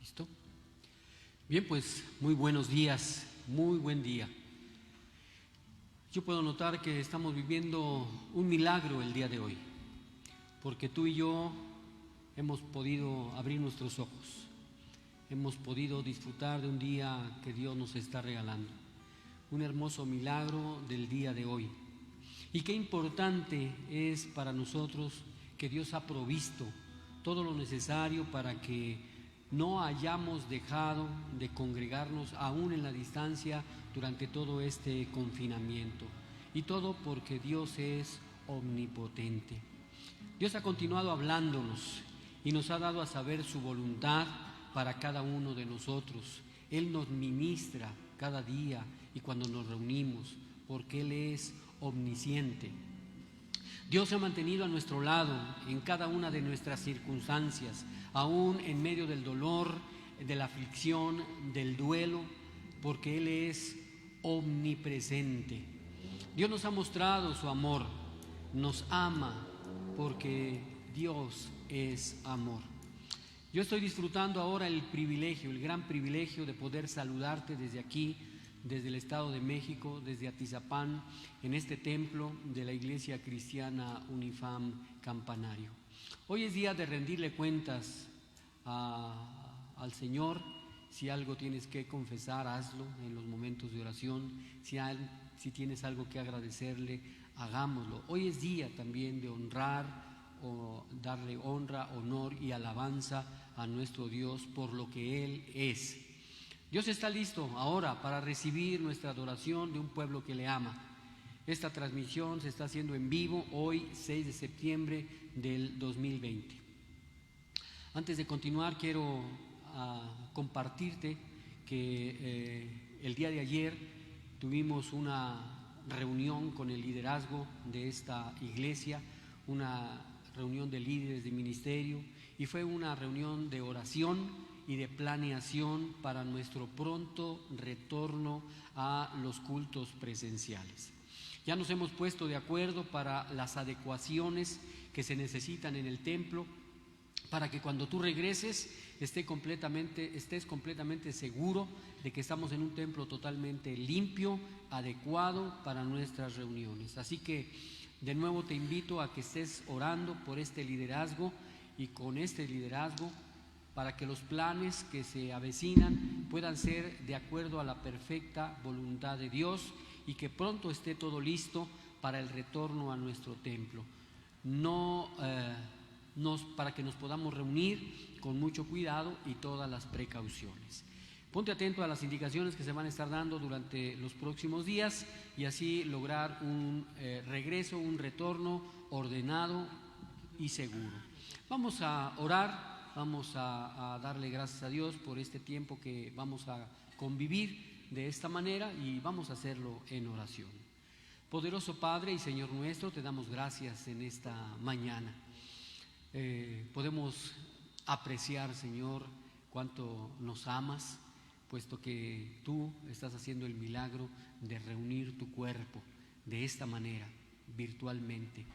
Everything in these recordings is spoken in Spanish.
¿Listo? Bien, pues muy buenos días, muy buen día. Yo puedo notar que estamos viviendo un milagro el día de hoy, porque tú y yo hemos podido abrir nuestros ojos, hemos podido disfrutar de un día que Dios nos está regalando, un hermoso milagro del día de hoy. Y qué importante es para nosotros que Dios ha provisto todo lo necesario para que no hayamos dejado de congregarnos aún en la distancia durante todo este confinamiento. Y todo porque Dios es omnipotente. Dios ha continuado hablándonos y nos ha dado a saber su voluntad para cada uno de nosotros. Él nos ministra cada día y cuando nos reunimos, porque Él es omnisciente. Dios se ha mantenido a nuestro lado en cada una de nuestras circunstancias, aún en medio del dolor, de la aflicción, del duelo, porque Él es omnipresente. Dios nos ha mostrado su amor, nos ama porque Dios es amor. Yo estoy disfrutando ahora el privilegio, el gran privilegio de poder saludarte desde aquí, desde el Estado de México, desde Atizapán, en este templo de la Iglesia Cristiana Unifam Campanario. Hoy es día de rendirle cuentas al Señor. Si algo tienes que confesar, hazlo en los momentos de oración. Si tienes algo que agradecerle, hagámoslo. Hoy es día también de honrar o darle honra, honor y alabanza a nuestro Dios por lo que Él es. Dios está listo ahora para recibir nuestra adoración de un pueblo que le ama. Esta transmisión se está haciendo en vivo hoy, 6 de septiembre del 2020. Antes de continuar, quiero compartirte que el día de ayer tuvimos una reunión con el liderazgo de esta iglesia, una reunión de líderes de ministerio, y fue una reunión de oración y de planeación para nuestro pronto retorno a los cultos presenciales. Ya nos hemos puesto de acuerdo para las adecuaciones que se necesitan en el templo, para que cuando tú regreses estés completamente seguro de que estamos en un templo totalmente limpio, adecuado para nuestras reuniones. Así que de nuevo te invito a que estés orando por este liderazgo y con este liderazgo para que los planes que se avecinan puedan ser de acuerdo a la perfecta voluntad de Dios y que pronto esté todo listo para el retorno a nuestro templo. Para que nos podamos reunir con mucho cuidado y todas las precauciones. Ponte atento a las indicaciones que se van a estar dando durante los próximos días y así lograr un regreso, un retorno ordenado y seguro. Vamos a orar. Vamos a darle gracias a Dios por este tiempo que vamos a convivir de esta manera y vamos a hacerlo en oración. Poderoso Padre y Señor nuestro, te damos gracias en esta mañana. Podemos apreciar, Señor, cuánto nos amas, puesto que tú estás haciendo el milagro de reunir tu cuerpo de esta manera, virtualmente.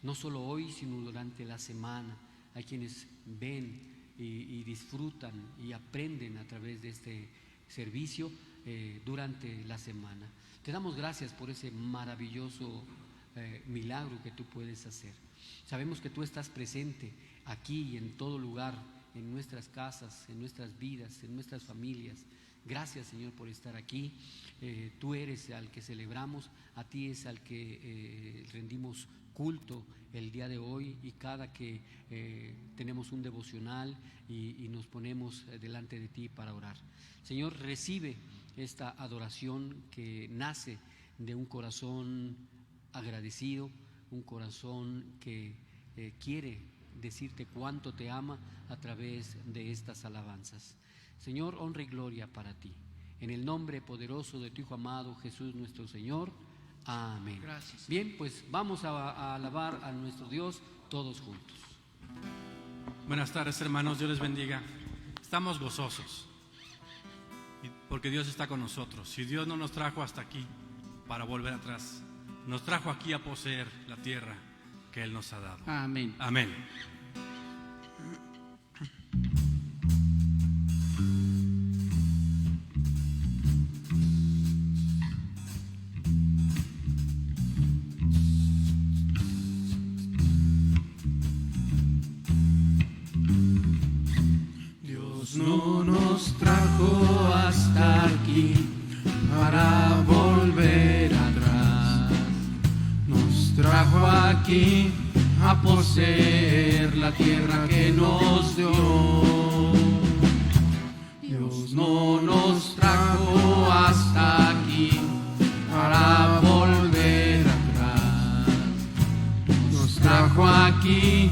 No solo hoy, sino durante la semana. Hay quienes ven y disfrutan y aprenden a través de este servicio durante la semana. Te damos gracias por ese maravilloso milagro que tú puedes hacer. Sabemos que tú estás presente aquí y en todo lugar, en nuestras casas, en nuestras vidas, en nuestras familias. Gracias, Señor, por estar aquí. Tú eres al que celebramos, a ti es al que rendimos culto el día de hoy y cada que tenemos un devocional y nos ponemos delante de ti para orar. Señor, recibe esta adoración que nace de un corazón agradecido, un corazón que quiere decirte cuánto te ama a través de estas alabanzas. Señor, honra y gloria para ti. En el nombre poderoso de tu Hijo amado, Jesús nuestro Señor. Amén. Gracias. Bien, pues vamos a alabar a nuestro Dios todos juntos. Buenas tardes, hermanos, Dios les bendiga. Estamos gozosos porque Dios está con nosotros. Si Dios no nos trajo hasta aquí para volver atrás, nos trajo aquí a poseer la tierra que Él nos ha dado. Amén. Amén. No nos trajo hasta aquí para volver atrás. Nos trajo aquí a poseer la tierra que nos dio. Dios no nos trajo hasta aquí para volver atrás. Nos trajo aquí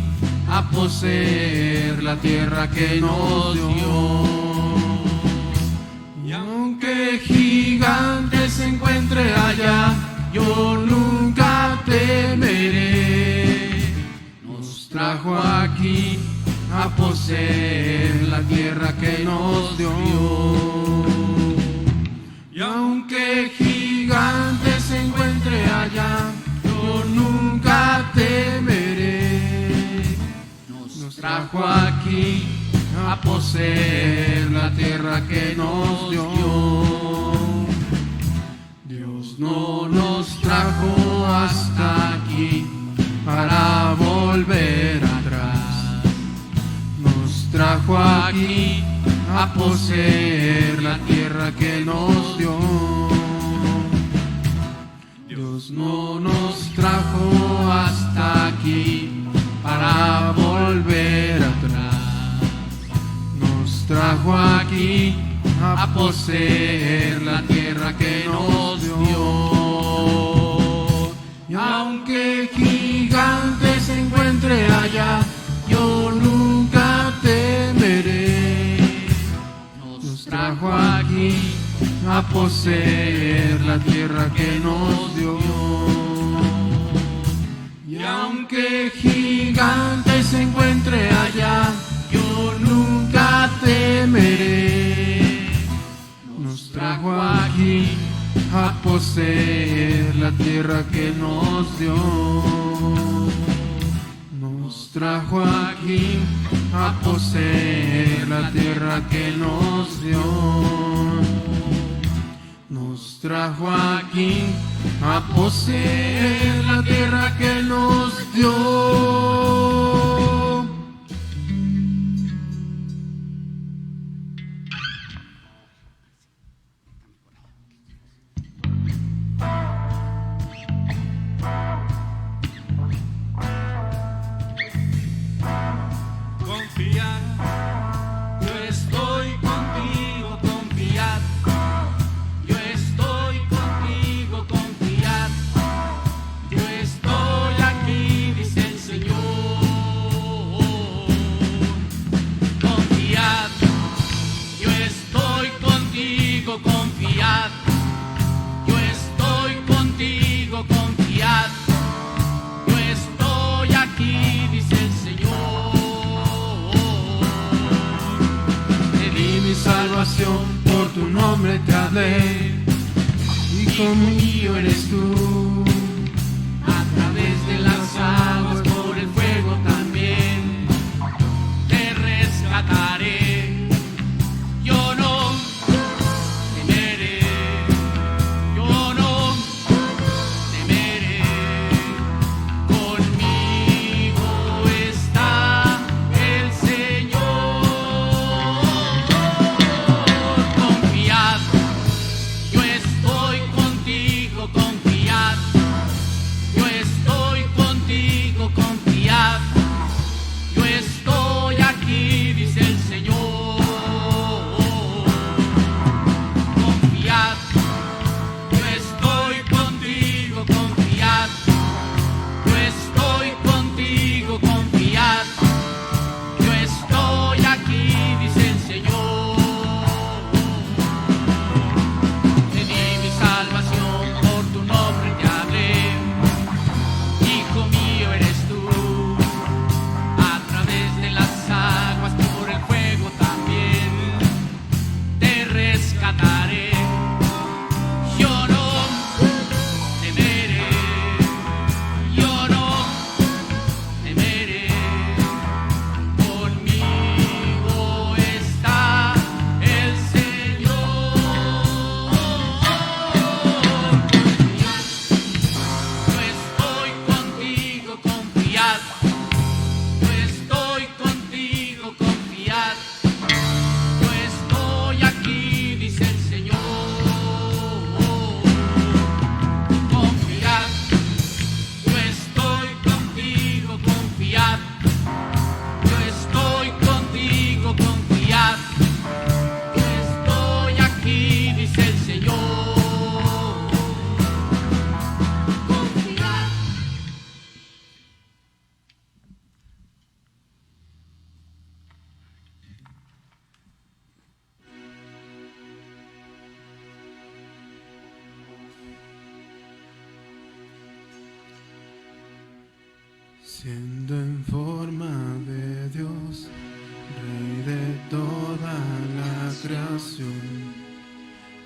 a poseer la tierra que nos dio. Y aunque gigante se encuentre allá, yo nunca temeré. Nos trajo aquí a poseer la tierra que nos dio. Y aunque gigante se encuentre allá, yo nunca temeré. Nos trajo aquí a poseer la tierra que nos dio. Dios no nos trajo hasta aquí para volver atrás. Nos trajo aquí a poseer la tierra que nos dio. Dios no nos trajo hasta aquí para volver atrás. Nos trajo aquí a poseer la tierra que nos dio. Y aunque gigante se encuentre allá, yo nunca temeré. Nos trajo aquí a poseer la tierra que nos dio. Y aunque gigante se encuentre allá, yo nunca temeré. Nos trajo aquí a poseer la tierra que nos dio. Nos trajo aquí a poseer la tierra que nos dio. Nos trajo aquí a poseer la tierra que nos dio. Confiar, Yo estoy contigo, confiad. Yo estoy contigo, confiad. Yo estoy aquí, dice el Señor. Confiad. Yo estoy contigo, confiad. Yo estoy contigo, confiad. Yo estoy aquí, dice el Señor. Te di mi salvación, por tu nombre te hablé. Hijo mío eres tú. A través de las aguas, por el fuego también, te rescataré. Yo no temeré. Yo no temeré. Conmigo está el Señor. Confiad, yo estoy contigo, confiad. siendo en forma de Dios, Rey de toda la creación,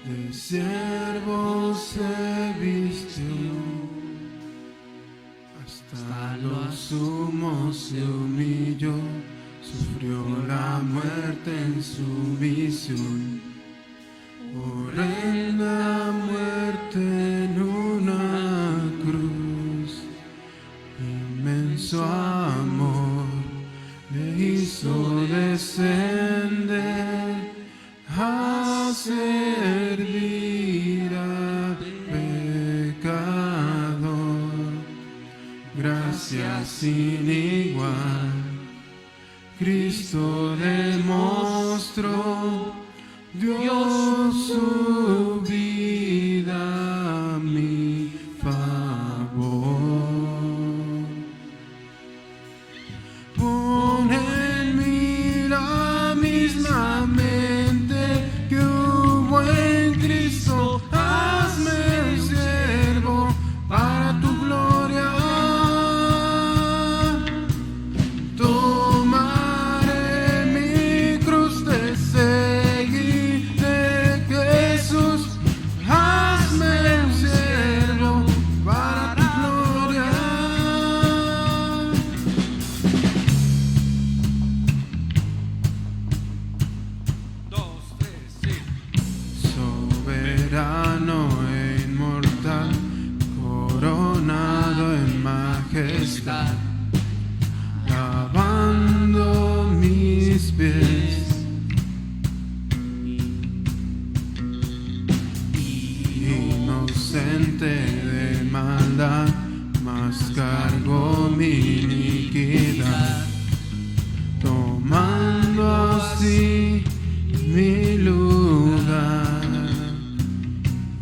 de siervo se vistió, hasta lo sumo se humilló, sufrió la muerte en sumisión, horrenda muerte en una cruz. Inmenso amor le hizo descender a servir al pecador. Gracia sin igual, Cristo demostró, dio su vida a mi favor. Pon en mí la misma mente que hubo en Cristo, hazme un siervo para tu gloria. Tomaré mi cruz, te seguiré, Jesús, hazme un siervo para tu gloria. Dos, tres, sí. Soberano e inmortal, coronado en majestad, lavando mis pies, inocente de maldad, mas cargó mi iniquidad, tomando así mi lugar.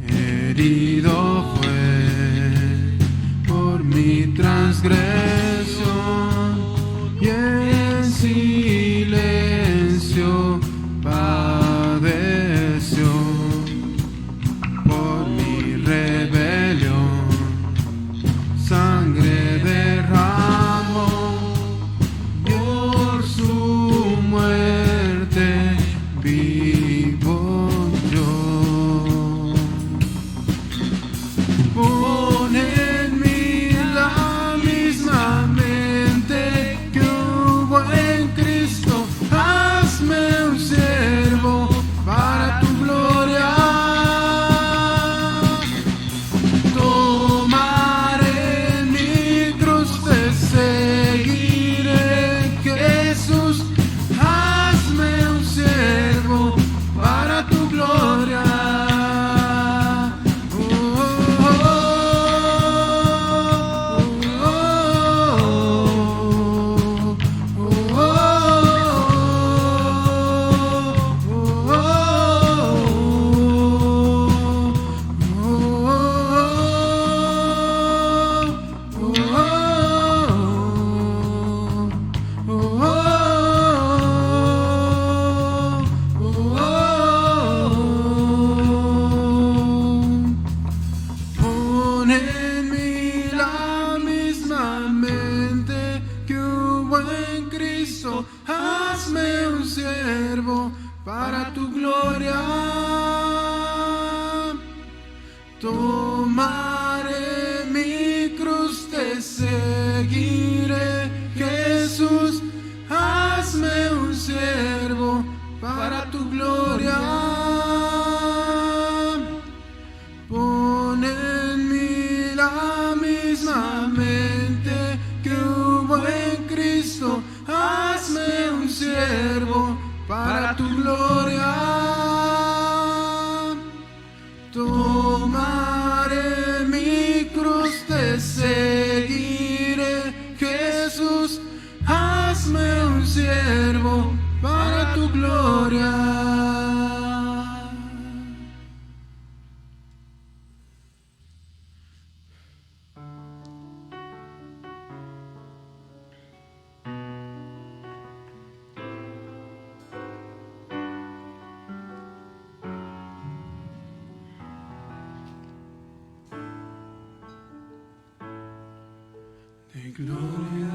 Herido fue por mi transgresión y en silencio padeció por mi rebelión. Sangre derramó por su muerte, vivo yo. Pon en mí la misma mente que hubo en Cristo, hazme un siervo para tu gloria. Tomaré mi cruz, te seguiré, Jesús, hazme un siervo para tu gloria. Pon en mí la misma mente que hubo en Cristo, hazme un siervo para tu gloria. Tomaré mi cruz, te seguiré, Jesús, hazme un siervo para tu gloria. Pon en mí la misma mente que hubo en Cristo, hazme un siervo para tu gloria. Tomaré mi cruz, te seguiré, Jesús, hazme un siervo para tu gloria. De gloria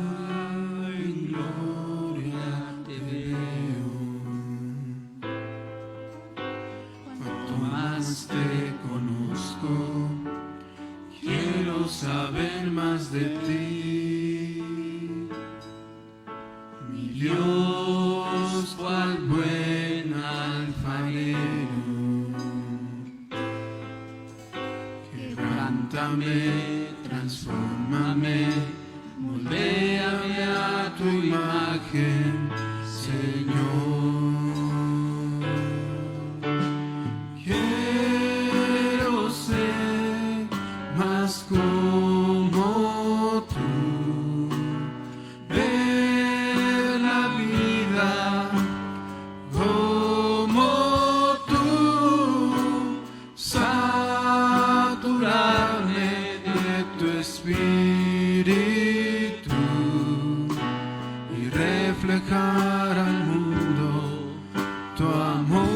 Moldéame, transfórmame, moldéame a tu imagen, Señor. Quiero ser más como tú, ver la vida como tú, saturarme de tu espíritu y reflejar al mundo tu amor.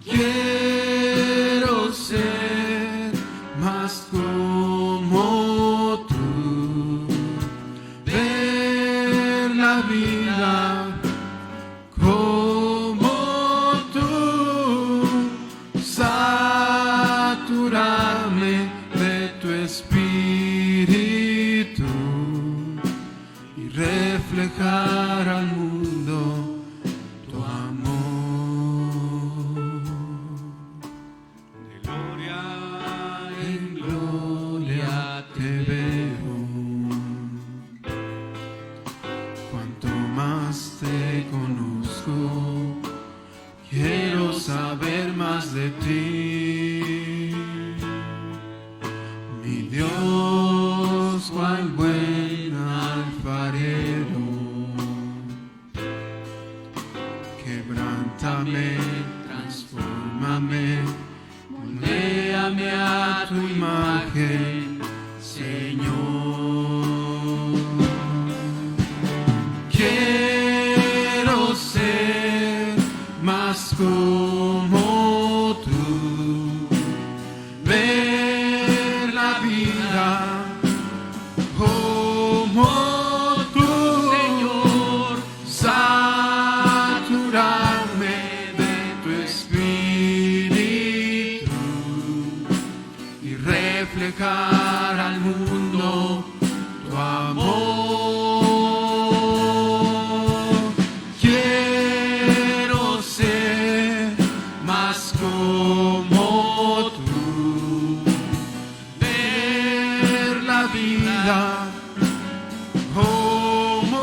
Quiero ser más como tú, ver la vida como tú, saturarme de tu espíritu y reflejar al mundo tu amor. De gloria en gloria te veo, cuanto más te conozco, quiero saber más de ti. Mi Dios, cuán buen alfarero, quebrántame, transfórmame, moldéame a tu imagen, Señor. Quiero ser más como tú, ver la vida como tú, Señor, saturarme de tu espíritu y reflejar al mundo tu amor. Quiero ser más como tú, ver la vida como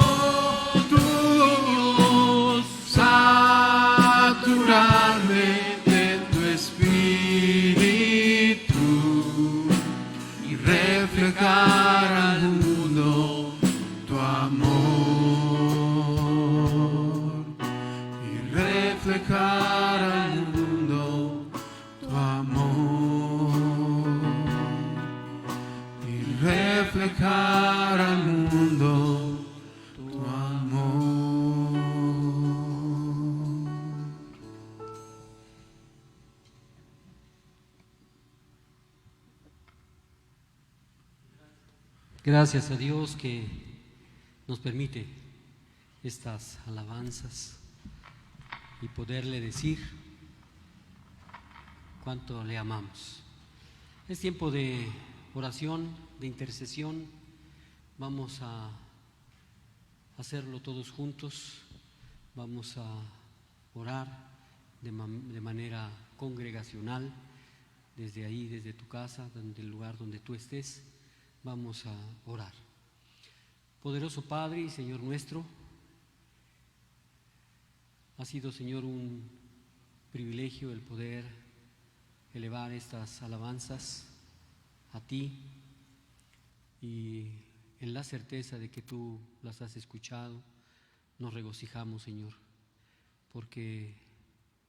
tú, saturarme de tu espíritu y reflejar al mundo tu amor, y reflejar al mundo tu amor, y reflejar al mundo tu amor. Gracias a Dios que nos permite estas alabanzas y poderle decir cuánto le amamos. Es tiempo de oración, de intercesión. Vamos a hacerlo todos juntos. Vamos a orar de manera congregacional, desde ahí, desde tu casa, desde el lugar donde tú estés. Vamos a orar. Poderoso Padre y Señor nuestro, ha sido, Señor, un privilegio el poder elevar estas alabanzas a ti y en la certeza de que tú las has escuchado, nos regocijamos, Señor, porque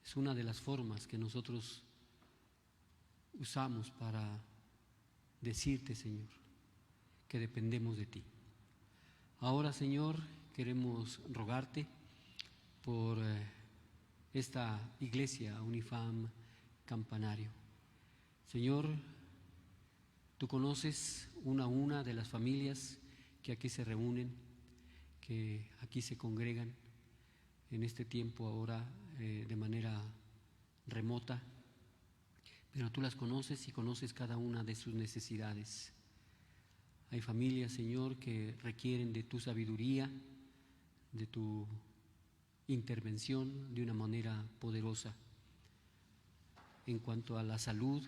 es una de las formas que nosotros usamos para decirte, Señor, que dependemos de ti. Ahora, Señor, queremos rogarte por esta iglesia Unifam Campanario. Señor, tú conoces una a una de las familias que aquí se reúnen, que aquí se congregan en este tiempo ahora de manera remota, pero tú las conoces y conoces cada una de sus necesidades. Hay familias, Señor, que requieren de tu sabiduría, de tu intervención de una manera poderosa. en cuanto a la salud,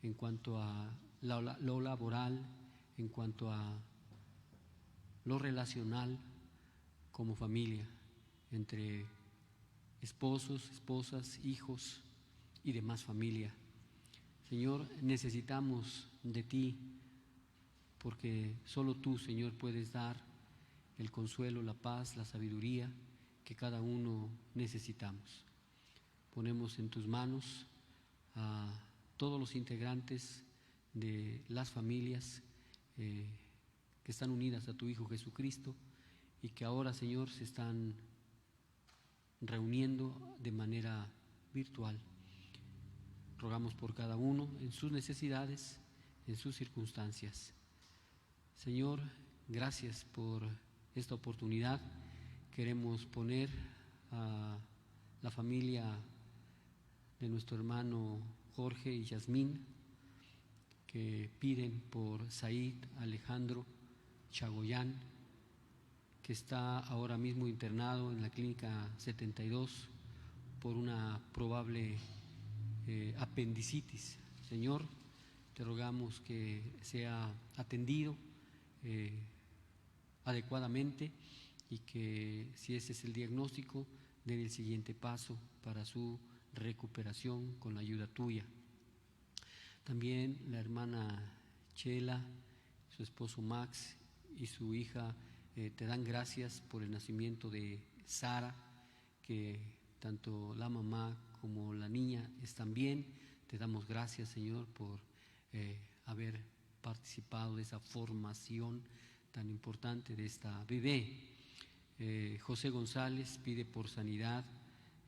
en cuanto a lo laboral, en cuanto a lo relacional como familia, entre esposos, esposas, hijos y demás familia. Señor, necesitamos de ti, porque solo tú, Señor, puedes dar el consuelo, la paz, la sabiduría que cada uno necesitamos. Ponemos en tus manos a todos los integrantes de las familias que están unidas a tu Hijo Jesucristo y que ahora, Señor, se están reuniendo de manera virtual. Rogamos por cada uno en sus necesidades, en sus circunstancias. Señor, gracias por esta oportunidad. Queremos poner a la familia de nuestro hermano Jorge y Yasmín, que piden por Said Alejandro Chagoyán, que está ahora mismo internado en la clínica 72 por una probable apendicitis. Señor, te rogamos que sea atendido adecuadamente y que, si ese es el diagnóstico, den el siguiente paso para su recuperación con la ayuda tuya. También la hermana Chela, su esposo Max y su hija te dan gracias por el nacimiento de Sara, que tanto la mamá como la niña están bien. Te damos gracias, Señor, por haber participado de esa formación tan importante de esta bebé. José González pide por sanidad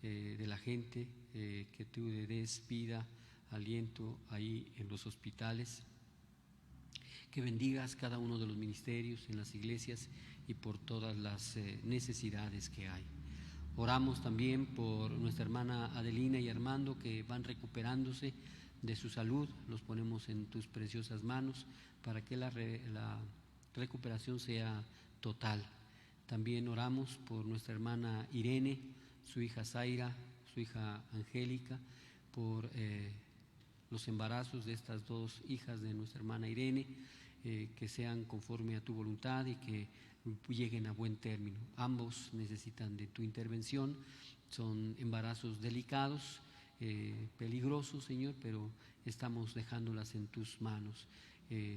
de la gente, que tú le des vida, aliento ahí en los hospitales, que bendigas cada uno de los ministerios en las iglesias y por todas las necesidades que hay. Oramos también por nuestra hermana Adelina y Armando, que van recuperándose de su salud. Los ponemos en tus preciosas manos para que la recuperación sea total. También oramos por nuestra hermana Irene, su hija Zaira, su hija Angélica, por los embarazos de estas dos hijas de nuestra hermana Irene, que sean conforme a tu voluntad y que lleguen a buen término. Ambos necesitan de tu intervención, son embarazos delicados, peligrosos, Señor, pero estamos dejándolas en tus manos.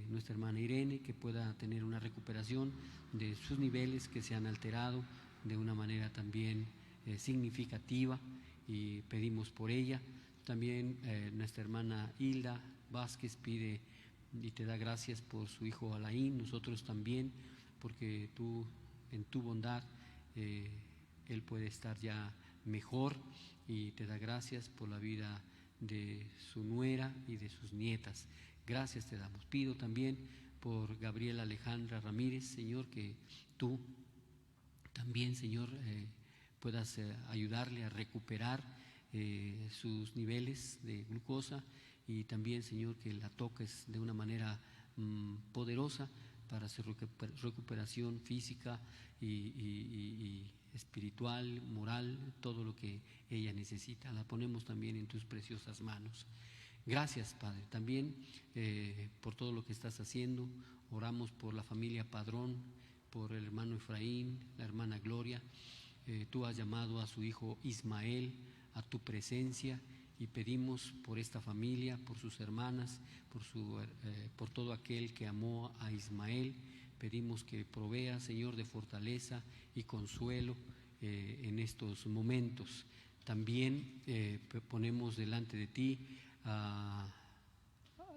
Nuestra hermana Irene, que pueda tener una recuperación de sus niveles que se han alterado de una manera también significativa, y pedimos por ella. También nuestra hermana Hilda Vázquez pide y te da gracias por su hijo Alain. Nosotros también, porque tú, en tu bondad, él puede estar ya mejor, y te da gracias por la vida de su nuera y de sus nietas. Gracias te damos. Pido también por Gabriela Alejandra Ramírez, Señor, que tú también, Señor, puedas ayudarle a recuperar sus niveles de glucosa, y también, Señor, que la toques de una manera poderosa para su recuperación física y espiritual, moral, todo lo que ella necesita. La ponemos también en tus preciosas manos. Gracias, Padre, también por todo lo que estás haciendo. Oramos por la familia Padrón, por el hermano Efraín, la hermana Gloria. Tú has llamado a su hijo Ismael a tu presencia, y pedimos por esta familia, por sus hermanas, por todo aquel que amó a Ismael. Pedimos que provea, Señor, de fortaleza y consuelo en estos momentos. También ponemos delante de ti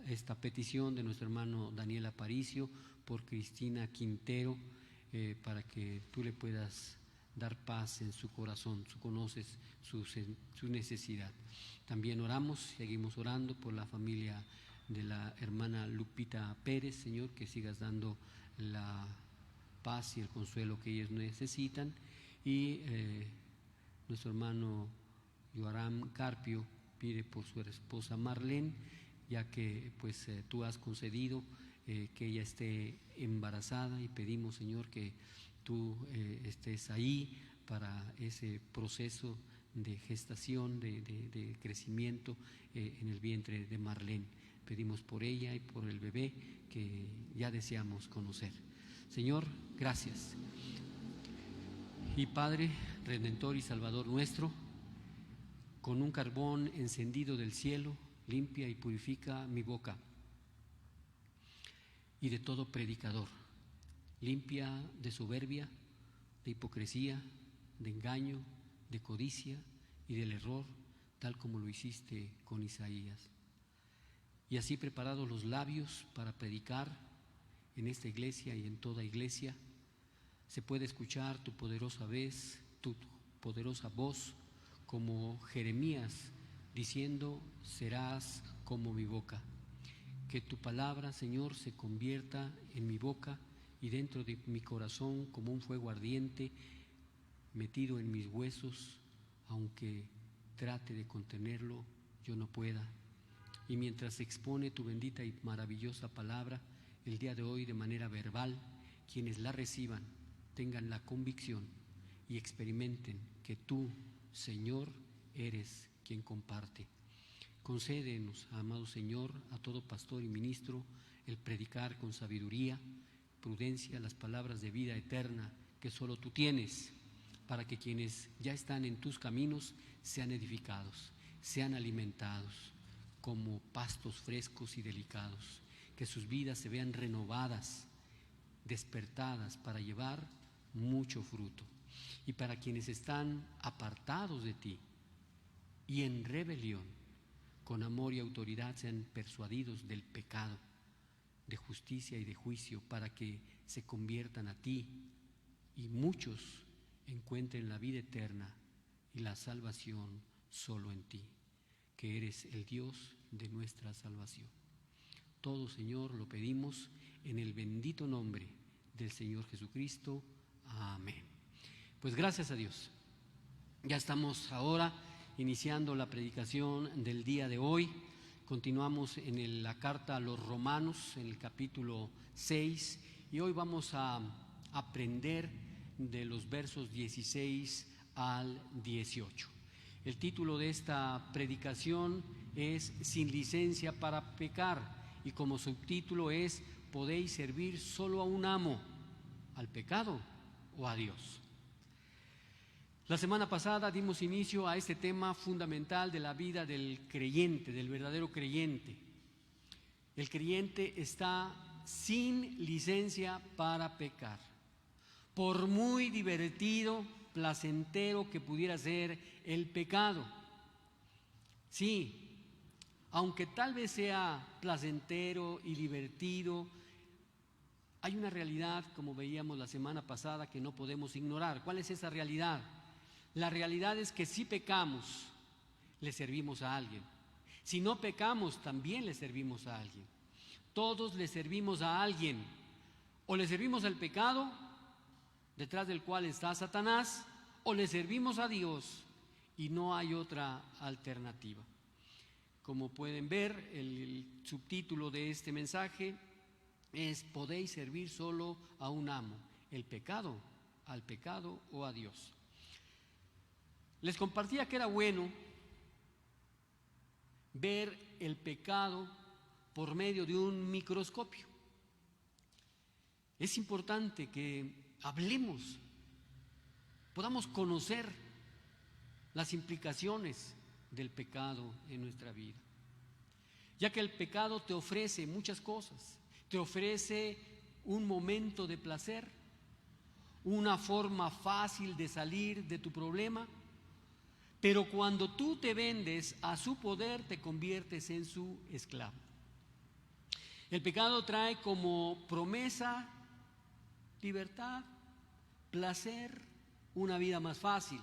esta petición de nuestro hermano Daniel Aparicio por Cristina Quintero, para que tú le puedas dar paz en su corazón. Tú conoces su necesidad. También oramos, seguimos orando por la familia de la hermana Lupita Pérez, Señor, que sigas dando la paz y el consuelo que ellos necesitan. Y nuestro hermano Yoram Carpio pide por su esposa Marlene, ya que pues tú has concedido que ella esté embarazada, y pedimos, Señor, que tú estés ahí para ese proceso gestación, de crecimiento en el vientre de Marlene. Pedimos por ella y por el bebé que ya deseamos conocer. Señor, gracias. Y Padre, Redentor y Salvador nuestro, con un carbón encendido del cielo, limpia y purifica mi boca y de todo predicador, limpia de soberbia, de hipocresía, de engaño, de codicia y del error, tal como lo hiciste con Isaías. Y así preparados los labios para predicar en esta iglesia y en toda iglesia, se puede escuchar tu poderosa voz, como Jeremías diciendo: serás como mi boca. Que tu palabra, Señor, se convierta en mi boca y dentro de mi corazón como un fuego ardiente metido en mis huesos, aunque trate de contenerlo, yo no pueda. Y mientras se expone tu bendita y maravillosa palabra el día de hoy de manera verbal, quienes la reciban tengan la convicción y experimenten que tú, Señor, eres quien comparte. Concédenos, amado Señor, a todo pastor y ministro el predicar con sabiduría, prudencia las palabras de vida eterna que solo tú tienes, para que quienes ya están en tus caminos sean edificados, sean alimentados como pastos frescos y delicados, que sus vidas se vean renovadas, despertadas para llevar mucho fruto. Y para quienes están apartados de ti y en rebelión, con amor y autoridad sean persuadidos del pecado, de justicia y de juicio, para que se conviertan a ti y muchos encuentren la vida eterna y la salvación solo en ti, que eres el Dios de nuestra salvación. Todo, Señor, lo pedimos en el bendito nombre del Señor Jesucristo. Amén. Pues gracias a Dios. Ya estamos ahora iniciando la predicación del día de hoy. Continuamos en la carta a los Romanos, en el capítulo 6, y hoy vamos a aprender de los versos 16 al 18. El título de esta predicación es Sin licencia para pecar, y como subtítulo es: ¿podéis servir solo a un amo, al pecado o a Dios? La semana pasada dimos inicio a este tema fundamental de la vida del creyente, del verdadero creyente. El creyente está sin licencia para pecar. Por muy divertido, placentero que pudiera ser el pecado. Sí, aunque tal vez sea placentero y divertido, hay una realidad, como veíamos la semana pasada, que no podemos ignorar. ¿Cuál es esa realidad? La realidad es que si pecamos, le servimos a alguien. Si no pecamos, también le servimos a alguien. Todos le servimos a alguien. O le servimos al pecado, detrás del cual está Satanás, o le servimos a Dios, y no hay otra alternativa. Como pueden ver, el subtítulo de este mensaje es: podéis servir solo a un amo, el pecado, al pecado o a Dios. Les compartía que era bueno ver el pecado por medio de un microscopio. Es importante que hablemos, podamos conocer las implicaciones del pecado en nuestra vida, ya que el pecado te ofrece muchas cosas. Te ofrece un momento de placer, una forma fácil de salir de tu problema, pero cuando tú te vendes a su poder, te conviertes en su esclavo. El pecado trae como promesa libertad, placer, una vida más fácil.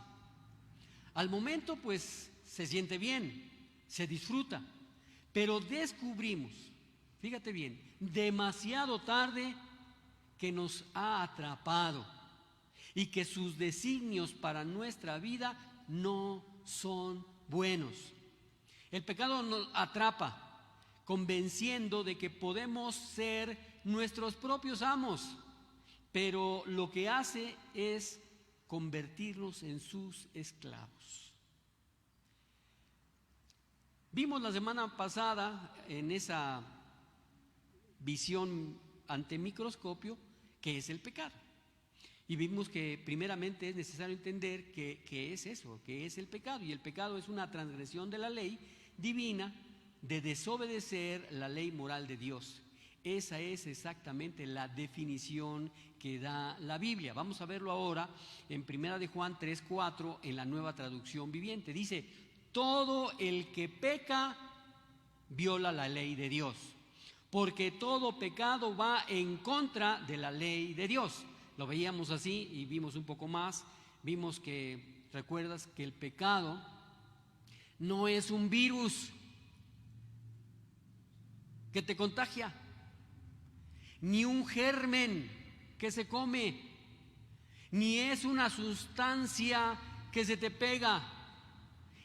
Al momento, pues, se siente bien, se disfruta, pero descubrimos, fíjate bien, demasiado tarde, que nos ha atrapado y que sus designios para nuestra vida no son buenos. El pecado nos atrapa, convenciendo de que podemos ser nuestros propios amos, pero lo que hace es convertirnos en sus esclavos. Vimos la semana pasada en esa visión ante microscopio qué es el pecado. Y vimos que primeramente es necesario entender qué es eso, qué es el pecado. Y el pecado es una transgresión de la ley divina de desobedecer la ley moral de Dios. Esa es exactamente la definición que da la Biblia. Vamos a verlo ahora en 1 de Juan 3:4 en la Nueva Traducción Viviente. Dice: todo el que peca viola la ley de Dios, porque todo pecado va en contra de la ley de Dios. Lo veíamos así y vimos un poco más. Vimos que, recuerdas que el pecado no es un virus que te contagia, ni un germen que se come, ni es una sustancia que se te pega,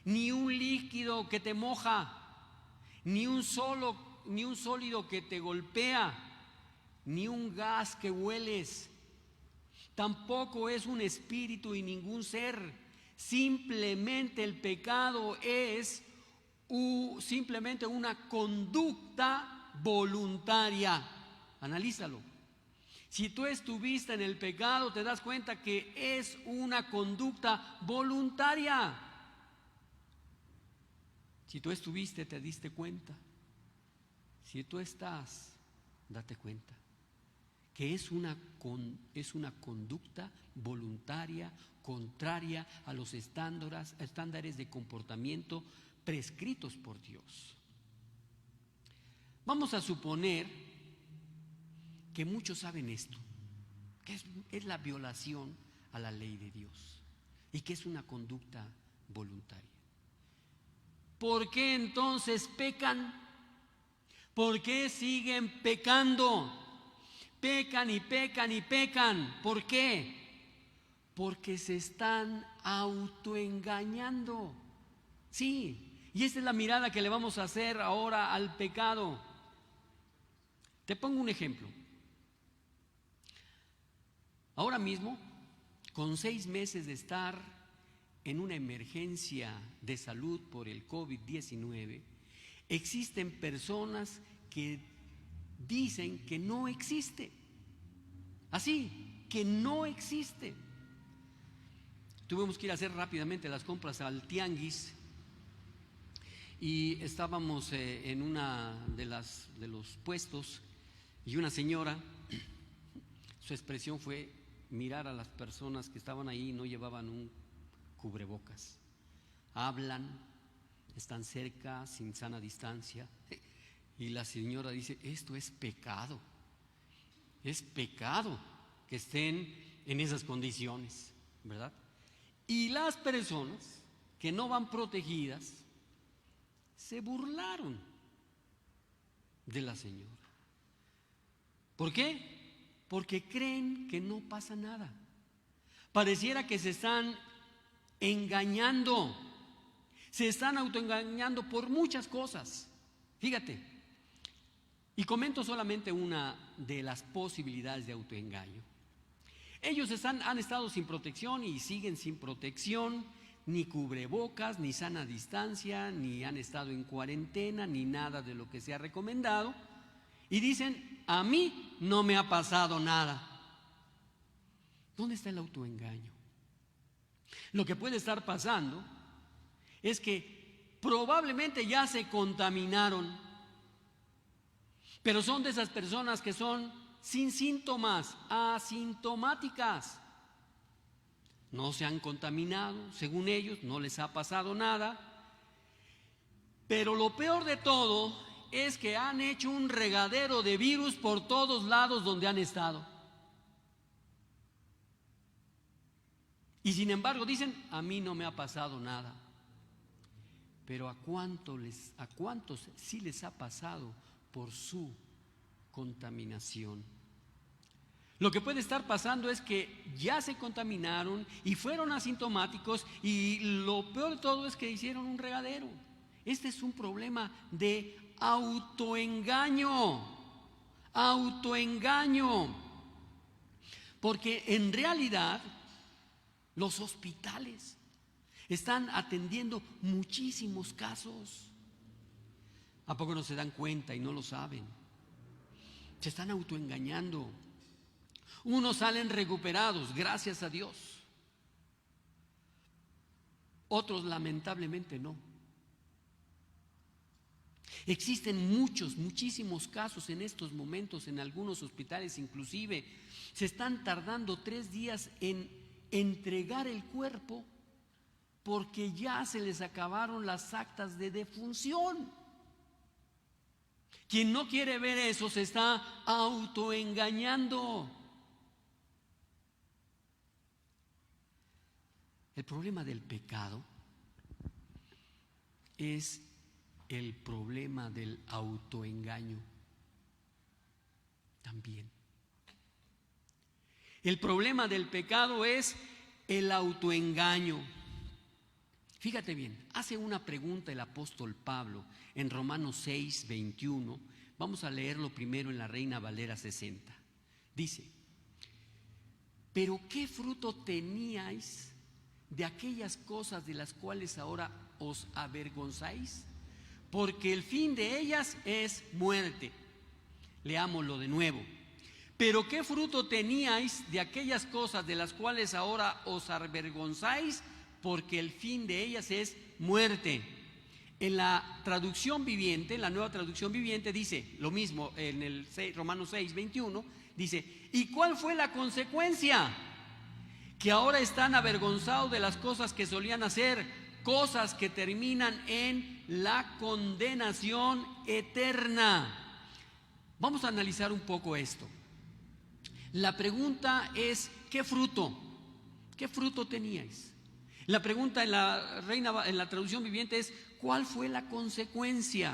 ni un líquido que te moja, ni un sólido que te golpea, ni un gas que hueles. Tampoco es un espíritu y ningún ser. Simplemente el pecado es simplemente una conducta voluntaria. Analízalo. Si tú estuviste en el pecado, te das cuenta que es una conducta voluntaria. Si tú estuviste, te diste cuenta. Si tú estás, date cuenta que es una conducta voluntaria, contraria a los estándares de comportamiento prescritos por Dios. Vamos a suponer que muchos saben esto, que es la violación a la ley de Dios y que es una conducta voluntaria. ¿Por qué entonces pecan? ¿Por qué siguen pecando? Pecan y pecan y pecan. ¿Por qué? Porque se están autoengañando. Sí, y esta es la mirada que le vamos a hacer ahora al pecado. Te pongo un ejemplo. Ahora mismo, con 6 meses de estar en una emergencia de salud por el COVID-19, existen personas que dicen que no existe. Así, que no existe. Tuvimos que ir a hacer rápidamente las compras al tianguis y estábamos en una de los puestos y una señora, su expresión fue mirar a las personas que estaban ahí y no llevaban un cubrebocas. Hablan, están cerca, sin sana distancia. Y la señora dice: esto es pecado que estén en esas condiciones, ¿verdad? Y las personas que no van protegidas se burlaron de la señora. ¿Por qué? Porque creen que no pasa nada. Pareciera que se están engañando, se están autoengañando por muchas cosas. Fíjate, y comento solamente una de las posibilidades de autoengaño. Ellos han estado sin protección y siguen sin protección, ni cubrebocas, ni sana distancia, ni han estado en cuarentena, ni nada de lo que se ha recomendado. Y dicen: a mí no me ha pasado nada. ¿Dónde está el autoengaño? Lo que puede estar pasando es que probablemente ya se contaminaron, pero son de esas personas que son sin síntomas, asintomáticas. No se han contaminado, según ellos, no les ha pasado nada. Pero lo peor de todo es que han hecho un regadero de virus por todos lados donde han estado. Y sin embargo dicen: a mí no me ha pasado nada. Pero ¿a cuántos sí les ha pasado por su contaminación? Lo que puede estar pasando es que ya se contaminaron y fueron asintomáticos, y lo peor de todo es que hicieron un regadero. Este es un problema de autoengaño, porque en realidad los hospitales están atendiendo muchísimos casos ¿A poco no se dan cuenta y no lo saben? Se están autoengañando. Unos salen recuperados, gracias a Dios. Otros lamentablemente no. Existen muchísimos casos en estos momentos, en algunos hospitales inclusive. Se están tardando 3 días en entregar el cuerpo porque ya se les acabaron las actas de defunción. Quien no quiere ver eso se está autoengañando. El problema del pecado es el problema del autoengaño también. El problema del pecado es el autoengaño. Fíjate bien, hace una pregunta el apóstol Pablo en Romanos 6, 21. Vamos a leerlo primero en la Reina Valera 60. Dice: ¿pero qué fruto teníais de aquellas cosas de las cuales ahora os avergonzáis? Porque el fin de ellas es muerte. Leámoslo de nuevo. ¿Pero qué fruto teníais de aquellas cosas de las cuales ahora os avergonzáis? Porque el fin de ellas es muerte. En la traducción viviente, en la Nueva Traducción Viviente, dice lo mismo. En el Romanos 6, 21, dice: ¿y cuál fue la consecuencia? Que ahora están avergonzados de las cosas que solían hacer, cosas que terminan en la condenación eterna. Vamos a analizar un poco esto. La pregunta es: ¿qué fruto? ¿Qué fruto teníais? La pregunta en la traducción viviente es: ¿cuál fue la consecuencia?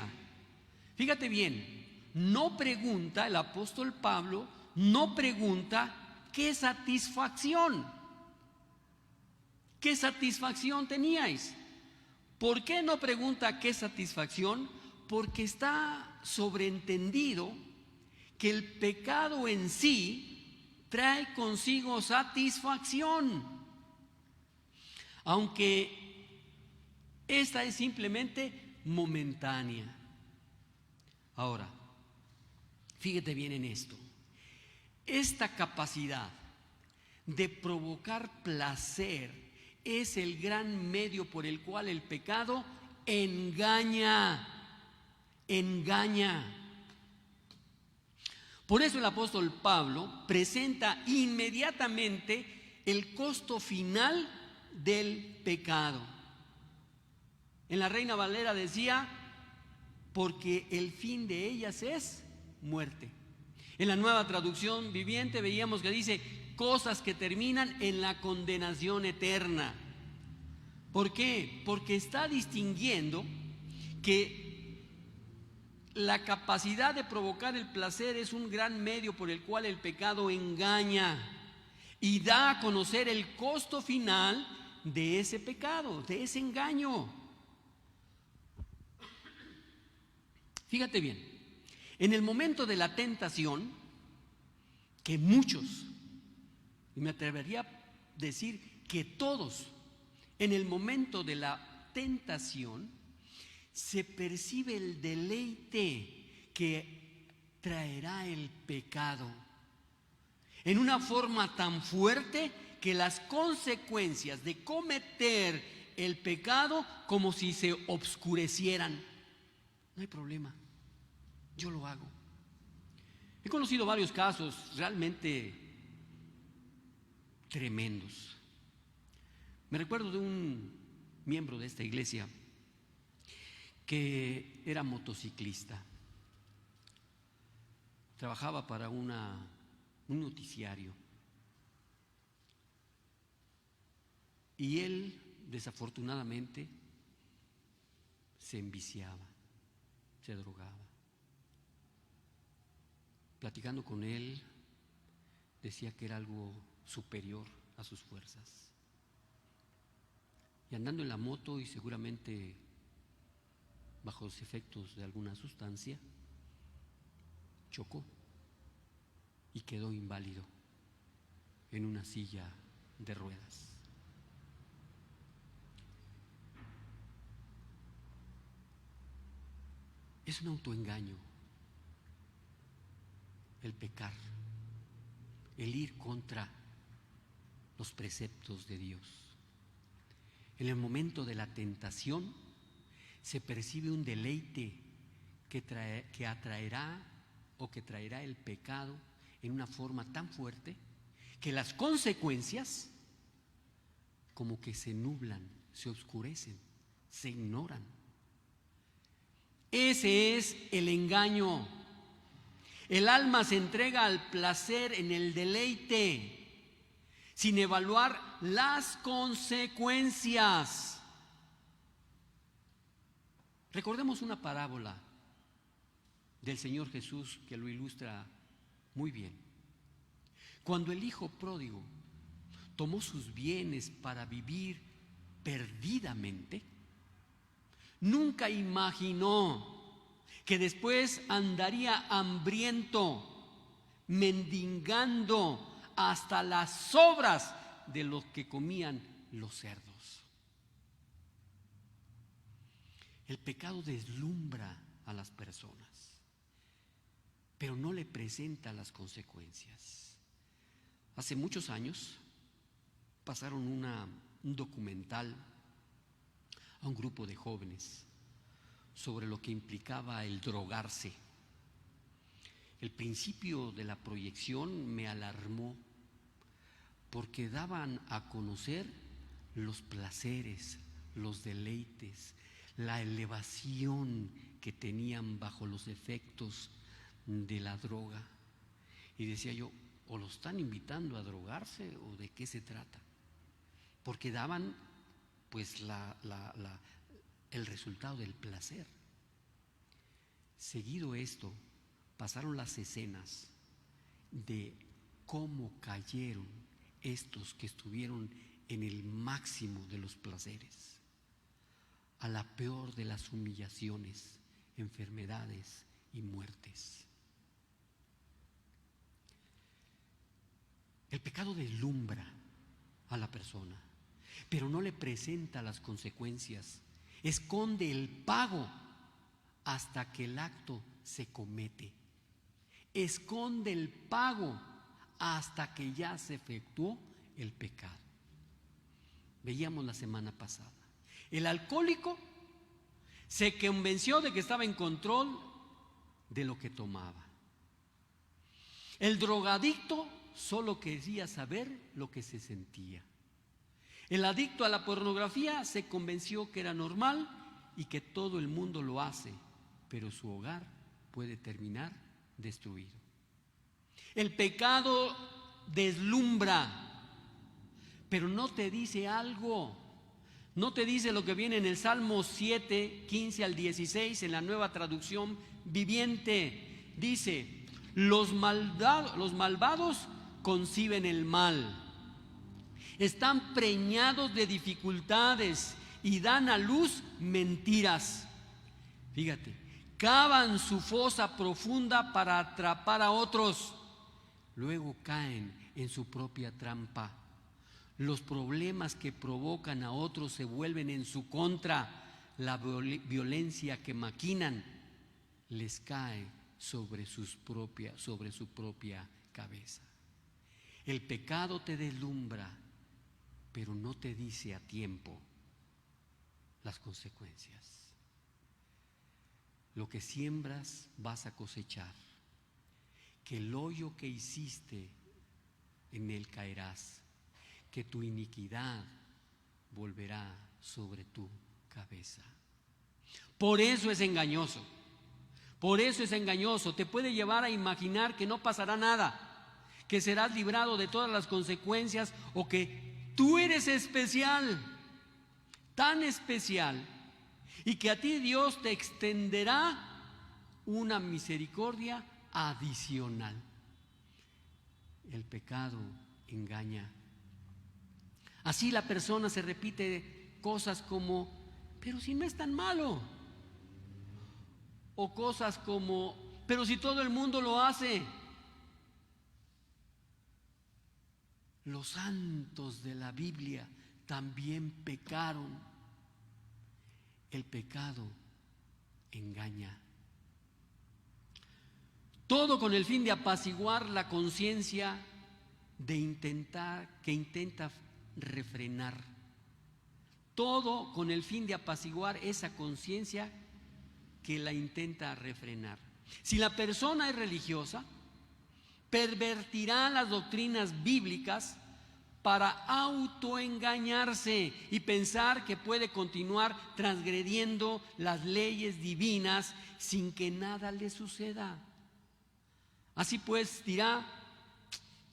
Fíjate bien, no pregunta el apóstol Pablo, no pregunta qué satisfacción teníais. ¿Por qué no pregunta qué satisfacción? Porque está sobreentendido que el pecado en sí trae consigo satisfacción, aunque esta es simplemente momentánea. Ahora, fíjate bien en esto. Esta capacidad de provocar placer es el gran medio por el cual el pecado engaña. Por eso el apóstol Pablo presenta inmediatamente el costo final del pecado. En la Reina Valera decía: porque el fin de ellas es muerte. En la Nueva Traducción Viviente veíamos que dice: cosas que terminan en la condenación eterna. ¿Por qué? Porque está distinguiendo que la capacidad de provocar el placer es un gran medio por el cual el pecado engaña y da a conocer el costo final de ese pecado, de ese engaño. Fíjate bien, en el momento de la tentación, que muchos, y me atrevería a decir que todos, en el momento de la tentación, se percibe el deleite que traerá el pecado en una forma tan fuerte que las consecuencias de cometer el pecado como si se obscurecieran. No hay problema, yo lo hago. He conocido varios casos realmente tremendos. Me recuerdo de un miembro de esta iglesia que era motociclista. Trabajaba para un noticiario. Y él, desafortunadamente, se enviciaba, se drogaba. Platicando con él, decía que era algo superior a sus fuerzas. Y andando en la moto, y seguramente bajo los efectos de alguna sustancia, chocó y quedó inválido en una silla de ruedas. Es un autoengaño el pecar, el ir contra los preceptos de Dios. En el momento de la tentación se percibe un deleite que atraerá o que traerá el pecado en una forma tan fuerte que las consecuencias como que se nublan, se oscurecen, se ignoran. Ese es el engaño. El alma se entrega al placer en el deleite, sin evaluar las consecuencias. Recordemos una parábola del Señor Jesús que lo ilustra muy bien. Cuando el hijo pródigo tomó sus bienes para vivir perdidamente, nunca imaginó que después andaría hambriento, mendigando hasta las sobras de lo que comían los cerdos. El pecado deslumbra a las personas, pero no le presenta las consecuencias. Hace muchos años pasaron un documental a un grupo de jóvenes sobre lo que implicaba el drogarse. El principio de la proyección me alarmó porque daban a conocer los placeres, los deleites, la elevación que tenían bajo los efectos de la droga. Y decía yo, ¿o lo están invitando a drogarse o de qué se trata? Porque daban pues el resultado del placer. Seguido esto, pasaron las escenas de cómo cayeron estos que estuvieron en el máximo de los placeres, a la peor de las humillaciones, enfermedades y muertes. El pecado deslumbra a la persona, pero no le presenta las consecuencias, esconde el pago hasta que el acto se comete, esconde el pago hasta que ya se efectuó el pecado. Veíamos la semana pasada, el alcohólico se convenció de que estaba en control de lo que tomaba. El drogadicto solo quería saber lo que se sentía. El adicto a la pornografía se convenció que era normal y que todo el mundo lo hace, pero su hogar puede terminar destruido. El pecado deslumbra, pero no te dice algo. No te dice lo que viene en el Salmo 7, 15 al 16, en la Nueva Traducción Viviente. Dice, los malvados conciben el mal, están preñados de dificultades y dan a luz mentiras. Fíjate, cavan su fosa profunda para atrapar a otros, luego caen en su propia trampa. Los problemas que provocan a otros se vuelven en su contra. La violencia que maquinan les cae sobre su propia cabeza. El pecado te deslumbra, pero no te dice a tiempo las consecuencias. Lo que siembras vas a cosechar, que el hoyo que hiciste en él caerás, que tu iniquidad volverá sobre tu cabeza. Por eso es engañoso, te puede llevar a imaginar que no pasará nada, que serás librado de todas las consecuencias o que tú eres especial, tan especial, y que a ti Dios te extenderá una misericordia adicional. El pecado engaña. Así la persona se repite cosas como, pero si no es tan malo. O cosas como, pero si todo el mundo lo hace. Los santos de la Biblia también pecaron. El pecado engaña. Todo con el fin de apaciguar la conciencia que intenta refrenar. Todo con el fin de apaciguar esa conciencia que la intenta refrenar. Si la persona es religiosa, pervertirá las doctrinas bíblicas para autoengañarse y pensar que puede continuar transgrediendo las leyes divinas sin que nada le suceda. Así pues dirá: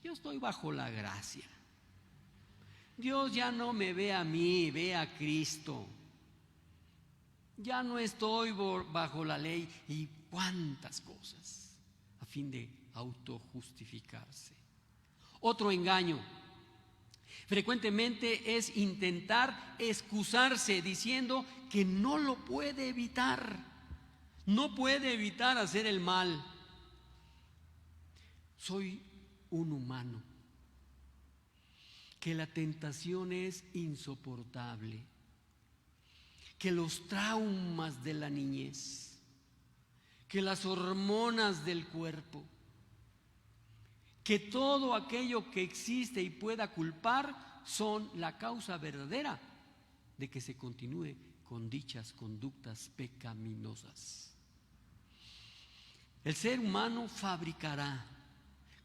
yo estoy bajo la gracia. Dios ya no me ve a mí, ve a Cristo. Ya no estoy bajo la ley, y cuántas cosas a fin de autojustificarse. Otro engaño frecuentemente es intentar excusarse diciendo que no lo puede evitar. No puede evitar hacer el mal. Soy un humano, que la tentación es insoportable, que los traumas de la niñez, que las hormonas del cuerpo, que todo aquello que existe y pueda culpar son la causa verdadera de que se continúe con dichas conductas pecaminosas. El ser humano fabricará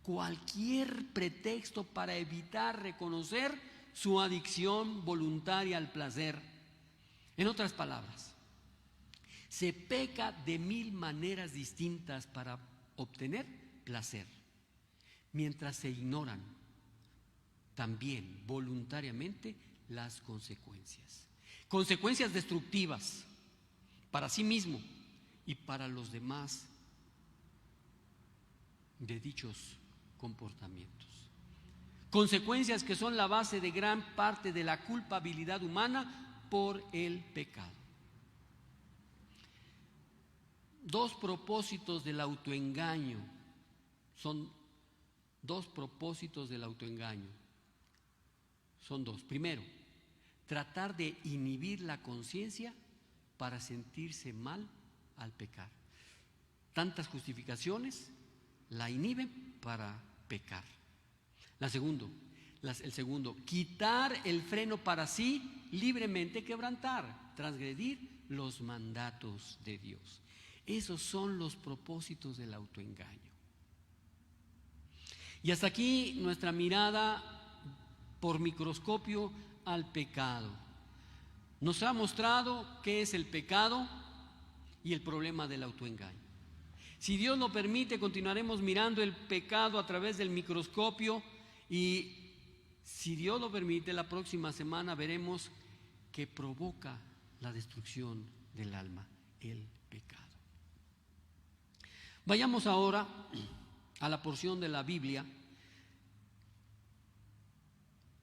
cualquier pretexto para evitar reconocer su adicción voluntaria al placer. En otras palabras, se peca de 1000 maneras distintas para obtener placer, mientras se ignoran también voluntariamente las consecuencias. Consecuencias destructivas para sí mismo y para los demás de dichos comportamientos. Consecuencias que son la base de gran parte de la culpabilidad humana por el pecado. Dos propósitos del autoengaño. Son dos propósitos del autoengaño. Son dos. Primero, tratar de inhibir la conciencia para sentirse mal al pecar. Tantas justificaciones la inhiben para pecar. El segundo, quitar el freno para sí libremente quebrantar, transgredir los mandatos de Dios. Esos son los propósitos del autoengaño. Y hasta aquí nuestra mirada por microscopio al pecado. Nos ha mostrado qué es el pecado y el problema del autoengaño. Si Dios lo permite, continuaremos mirando el pecado a través del microscopio, y si Dios lo permite, la próxima semana veremos que provoca la destrucción del alma, el pecado. Vayamos ahora a la porción de la Biblia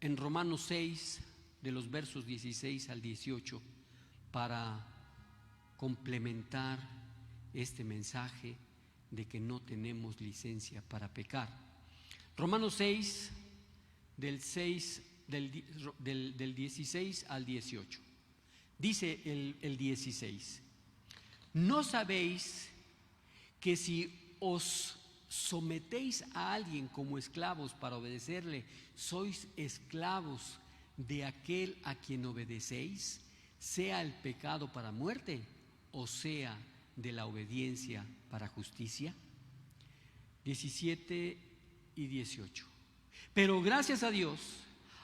en Romanos 6, de los versos 16 al 18, para complementar este mensaje de que no tenemos licencia para pecar. Romanos 6, del 16 al 18. Dice el 16: ¿no sabéis que si os sometéis a alguien como esclavos para obedecerle, sois esclavos de aquel a quien obedecéis, sea el pecado para muerte o sea de la obediencia para justicia? 17 y 18. Pero gracias a Dios,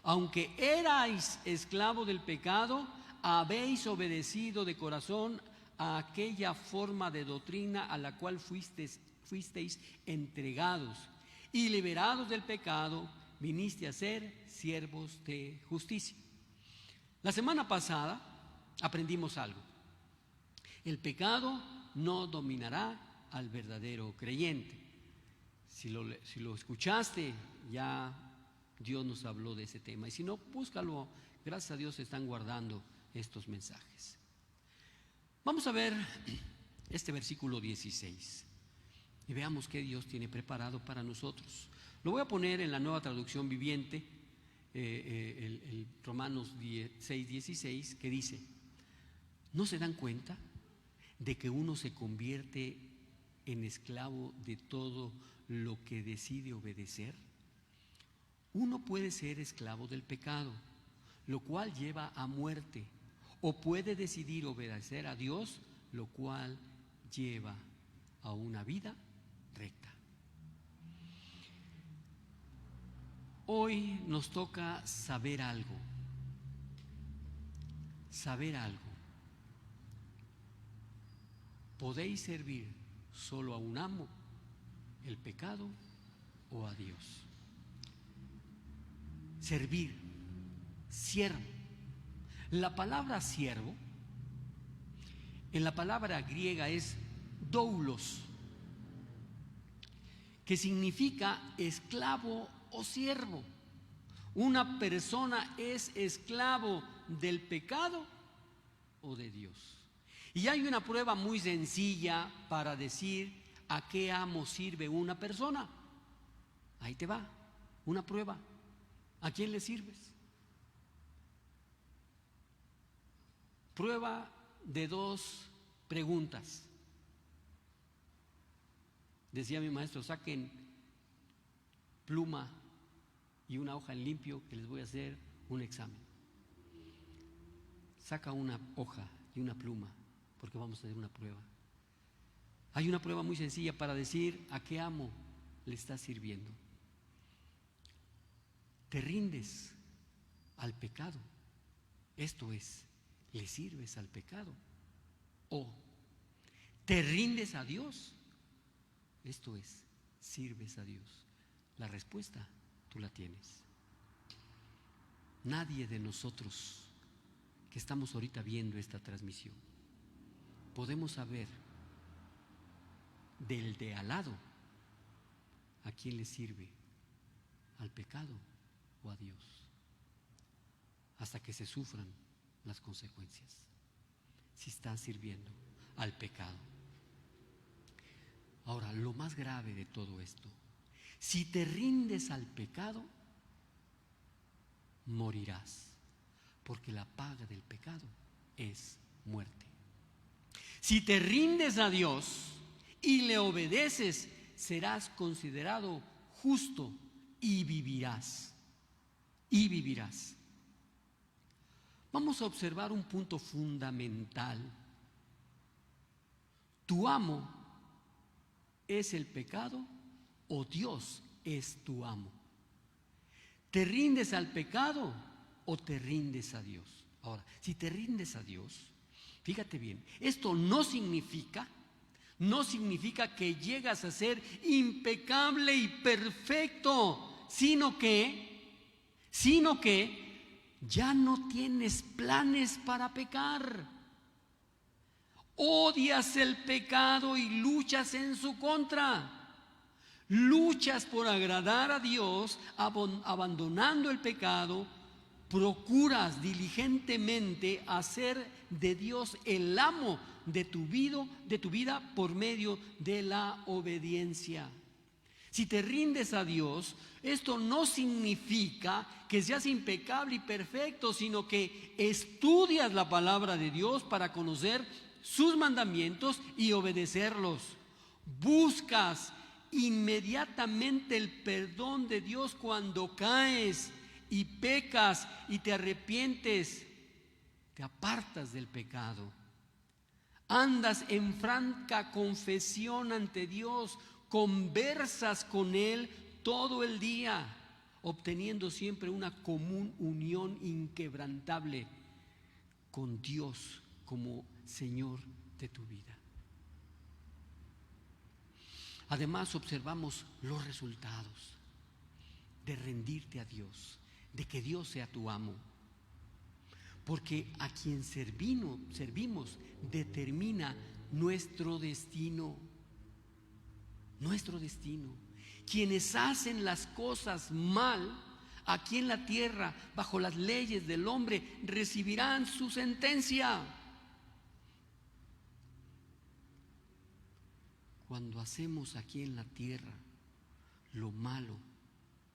aunque erais esclavo del pecado, habéis obedecido de corazón a aquella forma de doctrina a la cual fuisteis entregados, y liberados del pecado, viniste a ser siervos de justicia. La semana pasada aprendimos algo: el pecado no dominará al verdadero creyente. Si lo escuchaste, ya Dios nos habló de ese tema, y si no, búscalo. Gracias a Dios se están guardando estos mensajes. Vamos a ver este versículo 16 y veamos qué Dios tiene preparado para nosotros. Lo voy a poner en la Nueva Traducción Viviente, el Romanos 6, 16, que dice: ¿no se dan cuenta de que uno se convierte en esclavo de todo lo que decide obedecer? Uno puede ser esclavo del pecado, lo cual lleva a muerte, o puede decidir obedecer a Dios, lo cual lleva a una vida recta. Hoy nos toca saber algo. Saber algo. ¿Podéis servir solo a un amo, el pecado, o a Dios? Servir, siervo. La palabra siervo, en la palabra griega es doulos, que significa esclavo o siervo. Una persona es esclavo del pecado o de Dios. Y hay una prueba muy sencilla para decir a qué amo sirve una persona. Ahí te va, una prueba. ¿A quién le sirves? Prueba de 2 preguntas. Decía mi maestro, saquen pluma y una hoja en limpio que les voy a hacer un examen. Saca una hoja y una pluma porque vamos a hacer una prueba. Hay una prueba muy sencilla para decir a qué amo le estás sirviendo. ¿Te rindes al pecado? Esto es, ¿le sirves al pecado? ¿O te rindes a Dios? Esto es, ¿sirves a Dios? La respuesta tú la tienes. Nadie de nosotros que estamos ahorita viendo esta transmisión podemos saber del de al lado a quién le sirve, al pecado o a Dios, hasta que se sufran las consecuencias, si están sirviendo al pecado. Ahora, lo más grave de todo esto, si te rindes al pecado, morirás, porque la paga del pecado es muerte. Si te rindes a Dios y le obedeces, serás considerado justo y vivirás. Y vivirás. Vamos a observar un punto fundamental. ¿Tu amo es el pecado o Dios es tu amo? ¿Te rindes al pecado o te rindes a Dios? Ahora, si te rindes a Dios, fíjate bien, esto no significa que llegas a ser impecable y perfecto, sino que ya no tienes planes para pecar. Odias el pecado y luchas en su contra. Luchas por agradar a Dios, abandonando el pecado. Procuras diligentemente hacer de Dios el amo de tu vida por medio de la obediencia. Si te rindes a Dios, esto no significa que seas impecable y perfecto, sino que estudias la palabra de Dios para conocer sus mandamientos y obedecerlos. Buscas inmediatamente el perdón de Dios cuando caes y pecas y te arrepientes, te apartas del pecado. Andas en franca confesión ante Dios, conversas con Él todo el día, obteniendo siempre una común unión inquebrantable con Dios como Señor de tu vida. Además, observamos los resultados de rendirte a Dios, de que Dios sea tu amo, porque a quien servimos determina nuestro destino. Nuestro destino. Quienes hacen las cosas mal aquí en la tierra, bajo las leyes del hombre, recibirán su sentencia. Cuando hacemos aquí en la tierra lo malo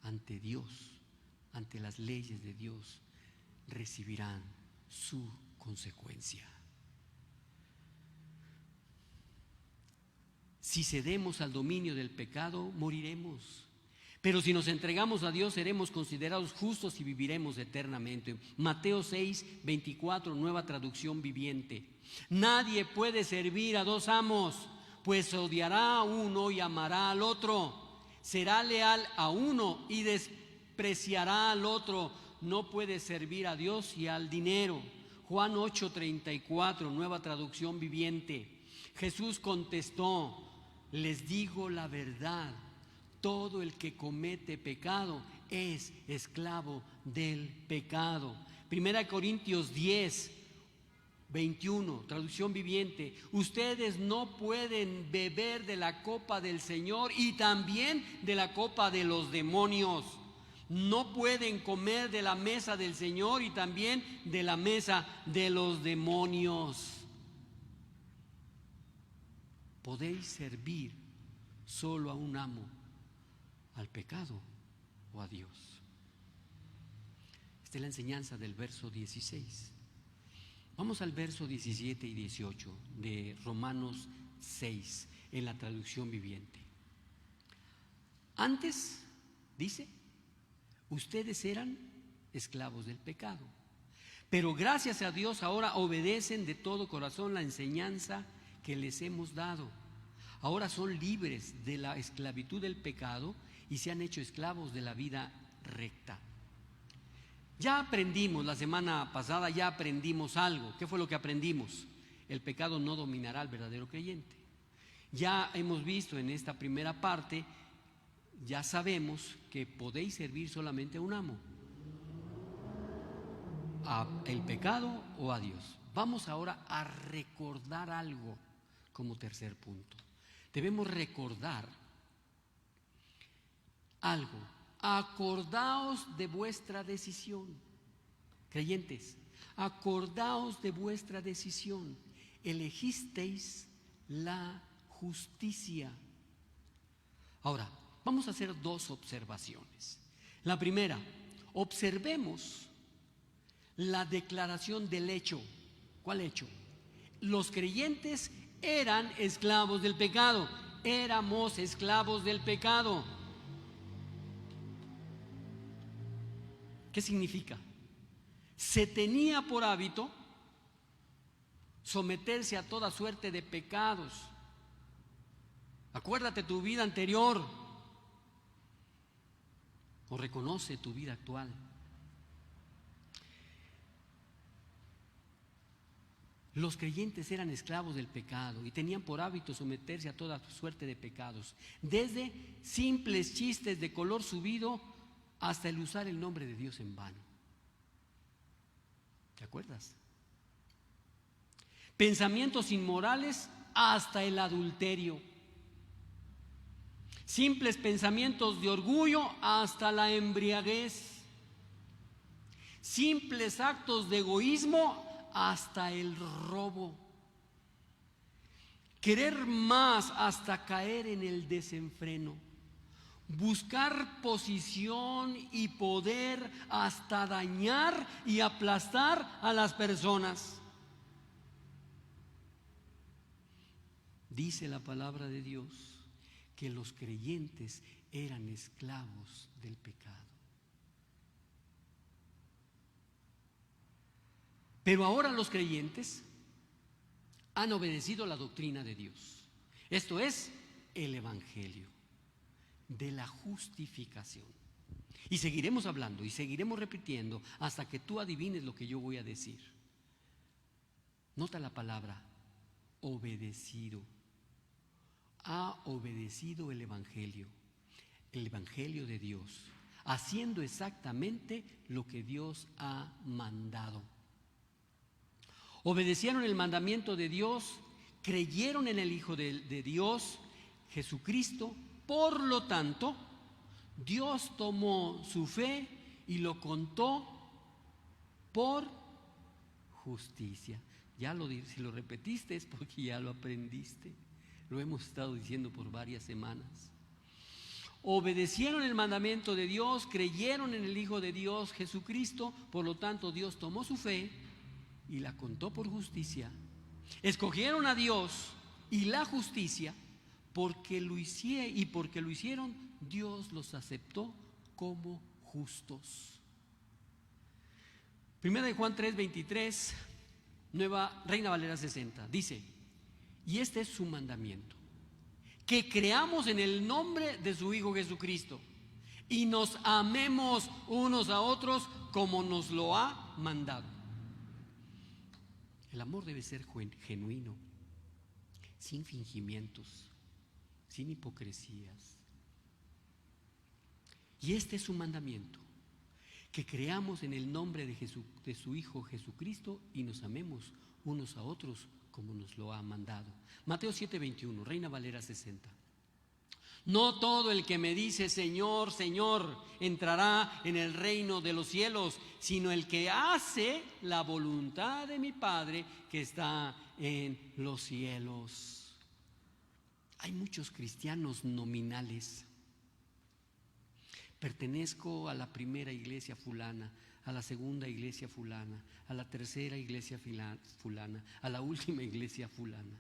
ante Dios, ante las leyes de Dios, recibirán su consecuencia. Si cedemos al dominio del pecado, moriremos. Pero si nos entregamos a Dios, seremos considerados justos y viviremos eternamente. Mateo 6, 24, nueva traducción viviente. Nadie puede servir a dos amos, pues odiará a uno y amará al otro. Será leal a uno y despreciará al otro. No puede servir a Dios y al dinero. Juan 8, 34, nueva traducción viviente. Jesús contestó: les digo la verdad. Todo el que comete pecado es esclavo del pecado. 1 Corintios 10, 21, traducción viviente. Ustedes no pueden beber de la copa del Señor y también de la copa de los demonios. No pueden comer de la mesa del Señor y también de la mesa de los demonios. Podéis servir solo a un amo, al pecado o a Dios. Esta es la enseñanza del verso 16. Vamos al verso 17 y 18 de Romanos 6 en la traducción viviente. Antes, dice, ustedes eran esclavos del pecado, pero gracias a Dios ahora obedecen de todo corazón la enseñanza que les hemos dado. Ahora son libres de la esclavitud del pecado y se han hecho esclavos de la vida recta. Ya aprendimos, la semana pasada ya aprendimos algo. ¿Qué fue lo que aprendimos? El pecado no dominará al verdadero creyente. Ya hemos visto en esta primera parte, ya sabemos que podéis servir solamente a un amo, al pecado o a Dios. Vamos ahora a recordar algo como tercer punto. Debemos recordar algo. Acordaos de vuestra decisión. Creyentes, acordaos de vuestra decisión. Elegisteis la justicia. Ahora, vamos a hacer dos observaciones. La primera, observemos la declaración del hecho. ¿Cuál hecho? Los creyentes eran esclavos del pecado. Éramos esclavos del pecado. ¿Qué significa? Se tenía por hábito someterse a toda suerte de pecados. Acuérdate tu vida anterior o reconoce tu vida actual. Los creyentes eran esclavos del pecado y tenían por hábito someterse a toda suerte de pecados, desde simples chistes de color subido hasta el usar el nombre de Dios en vano. ¿Te acuerdas? Pensamientos inmorales hasta el adulterio. Simples pensamientos de orgullo hasta la embriaguez. Simples actos de egoísmo hasta el robo. Querer más hasta caer en el desenfreno. Buscar posición y poder hasta dañar y aplastar a las personas. Dice la palabra de Dios que los creyentes eran esclavos del pecado. Pero ahora los creyentes han obedecido la doctrina de Dios. Esto es el Evangelio de la justificación. Y seguiremos hablando y seguiremos repitiendo hasta que tú adivines lo que yo voy a decir. Nota la palabra obedecido. Ha obedecido el Evangelio de Dios, haciendo exactamente lo que Dios ha mandado. Obedecieron el mandamiento de Dios, creyeron en el Hijo de Dios, Jesucristo. Por lo tanto, Dios tomó su fe y lo contó por justicia. Si lo repetiste es porque ya lo aprendiste. Lo hemos estado diciendo por varias semanas. Obedecieron el mandamiento de Dios, creyeron en el Hijo de Dios, Jesucristo. Por lo tanto, Dios tomó su fe y la contó por justicia. Escogieron a Dios y la justicia. porque lo hicieron, Dios los aceptó como justos. Primera de Juan 3:23, Nueva Reina Valera 60, dice: y este es su mandamiento, que creamos en el nombre de su Hijo Jesucristo y nos amemos unos a otros como nos lo ha mandado. El amor debe ser genuino, sin fingimientos, sin hipocresías. Y este es su mandamiento, que creamos en el nombre de su Hijo Jesucristo y nos amemos unos a otros como nos lo ha mandado. Mateo 7:21, Reina Valera 60. No todo el que me dice Señor, Señor, entrará en el reino de los cielos, sino el que hace la voluntad de mi Padre que está en los cielos. Hay muchos cristianos nominales. Pertenezco a la primera iglesia fulana, a la segunda iglesia fulana, a la tercera iglesia fulana, a la última iglesia fulana.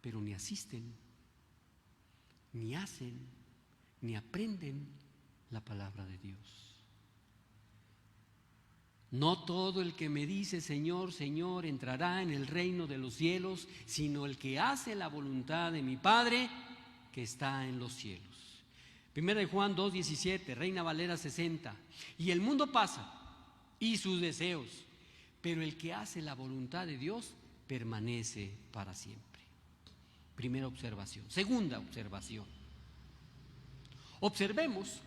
Pero ni asisten, ni hacen, ni aprenden la palabra de Dios. No todo el que me dice Señor, Señor entrará en el reino de los cielos, sino el que hace la voluntad de mi Padre que está en los cielos. Primera de Juan 2:17, Reina Valera 60. Y el mundo pasa y sus deseos, pero el que hace la voluntad de Dios permanece para siempre. Primera observación. Segunda observación. Observemos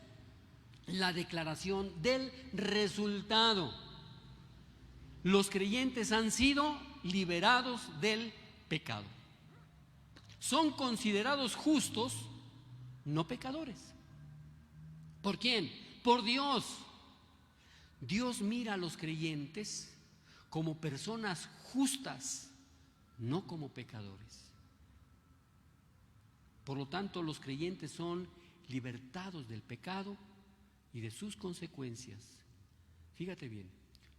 la declaración del resultado. Los creyentes han sido liberados del pecado. Son considerados justos, no pecadores. ¿Por quién? Por Dios. Dios mira a los creyentes como personas justas, no como pecadores. Por lo tanto, los creyentes son libertados del pecado y de sus consecuencias. Fíjate bien,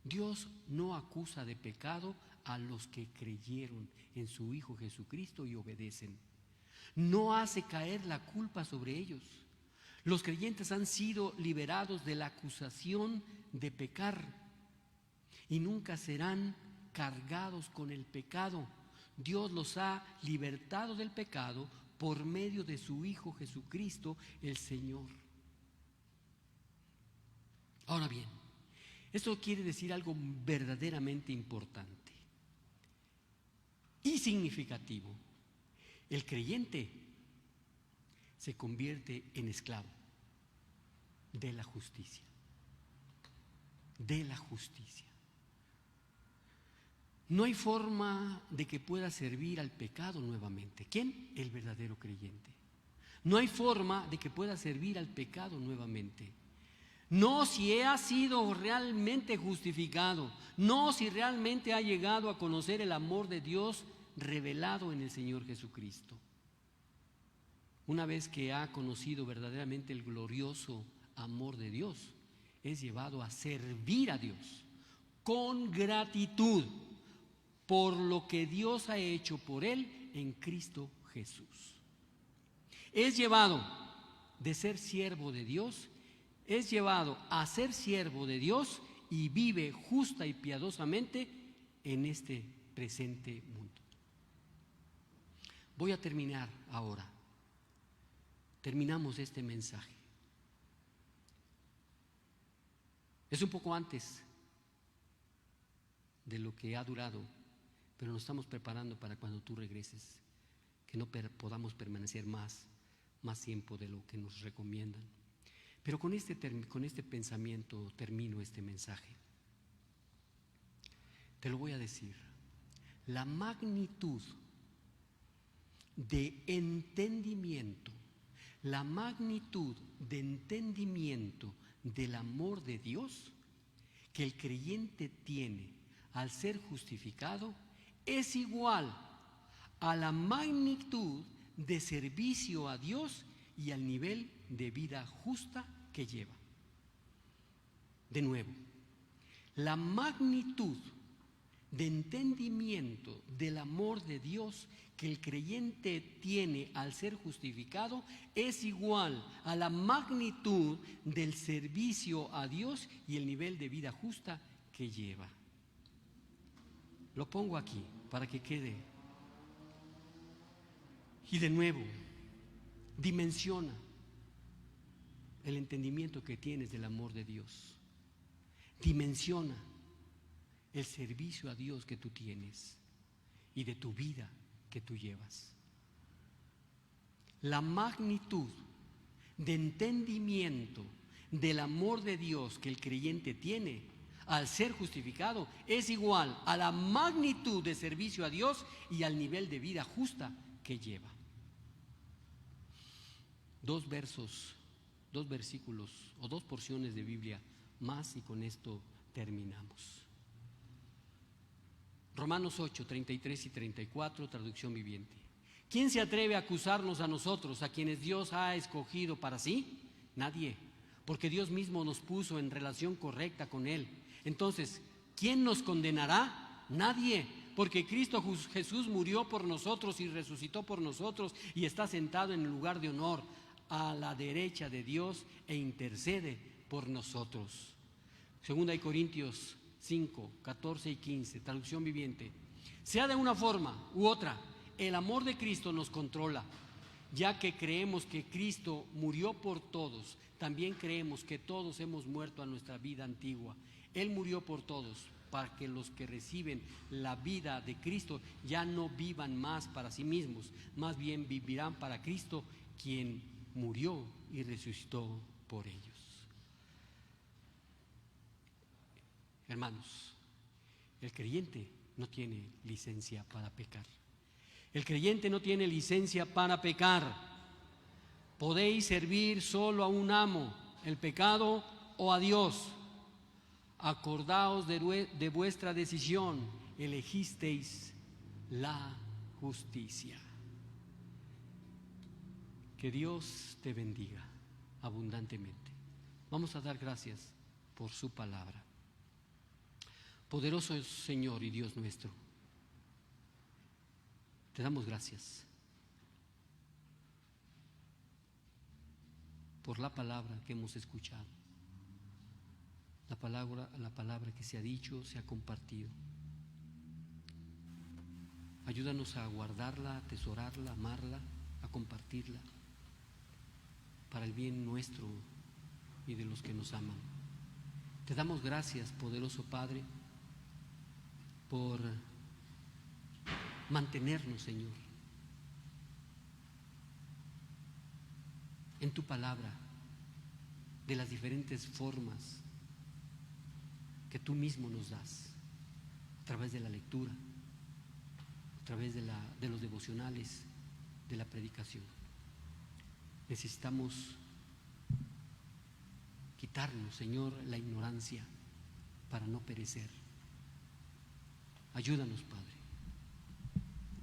Dios no acusa de pecado a los que creyeron en su Hijo Jesucristo y obedecen. No hace caer la culpa sobre ellos. Los creyentes han sido liberados de la acusación de pecar y nunca serán cargados con el pecado. Dios los ha libertado del pecado por medio de su Hijo Jesucristo, el Señor. Ahora bien, esto quiere decir algo verdaderamente importante y significativo. El creyente se convierte en esclavo de la justicia. De la justicia. No hay forma de que pueda servir al pecado nuevamente. ¿Quién? El verdadero creyente. No hay forma de que pueda servir al pecado nuevamente. No si ha sido realmente justificado, no si realmente ha llegado a conocer el amor de Dios revelado en el Señor Jesucristo. Una vez que ha conocido verdaderamente el glorioso amor de Dios, es llevado a servir a Dios con gratitud por lo que Dios ha hecho por él en Cristo Jesús. Es llevado de ser siervo de Dios, es llevado a ser siervo de Dios y vive justa y piadosamente en este presente mundo. Voy a terminar ahora. Terminamos este mensaje. Es un poco antes de lo que ha durado, pero nos estamos preparando para cuando tú regreses, que no podamos permanecer más tiempo de lo que nos recomiendan. Pero con este pensamiento termino este mensaje. Te lo voy a decir. La magnitud de entendimiento, la magnitud de entendimiento del amor de Dios que el creyente tiene al ser justificado es igual a la magnitud de servicio a Dios y al nivel de vida justa que lleva. De nuevo, la magnitud de entendimiento del amor de Dios que el creyente tiene al ser justificado es igual a la magnitud del servicio a Dios y el nivel de vida justa que lleva. Lo pongo aquí para que quede. Y de nuevo, dimensiona el entendimiento que tienes del amor de Dios. Dimensiona el servicio a Dios que tú tienes y de tu vida que tú llevas. La magnitud de entendimiento del amor de Dios que el creyente tiene al ser justificado es igual a la magnitud de servicio a Dios y al nivel de vida justa que lleva. Dos versículos o dos porciones de Biblia más y con esto terminamos. Romanos 8, 33 y 34, traducción viviente. ¿Quién se atreve a acusarnos a nosotros, a quienes Dios ha escogido para sí? Nadie, porque Dios mismo nos puso en relación correcta con Él. Entonces, ¿quién nos condenará? Nadie, porque Cristo Jesús murió por nosotros y resucitó por nosotros y está sentado en el lugar de honor a la derecha de Dios e intercede por nosotros. Segunda de Corintios 5, 14 y 15, traducción viviente. Sea de una forma u otra, el amor de Cristo nos controla. Ya que creemos que Cristo murió por todos, también creemos que todos hemos muerto a nuestra vida antigua. Él murió por todos, para que los que reciben la vida de Cristo ya no vivan más para sí mismos, más bien vivirán para Cristo, quien murió y resucitó por ellos. Hermanos, el creyente no tiene licencia para pecar. El creyente no tiene licencia para pecar. Podéis servir solo a un amo, el pecado o a Dios. Acordaos de vuestra decisión, elegisteis la justicia. Que Dios te bendiga abundantemente. Vamos a dar gracias por su palabra. Poderoso Señor y Dios nuestro, te damos gracias por la palabra que hemos escuchado, la palabra que se ha dicho, se ha compartido. Ayúdanos a guardarla, a atesorarla, a amarla, a compartirla para el bien nuestro y de los que nos aman. Te damos gracias, poderoso Padre, por mantenernos, Señor, en tu palabra, de las diferentes formas que tú mismo nos das, a través de la lectura, a través de los devocionales, de la predicación. Necesitamos quitarnos, Señor, la ignorancia para no perecer. Ayúdanos, Padre.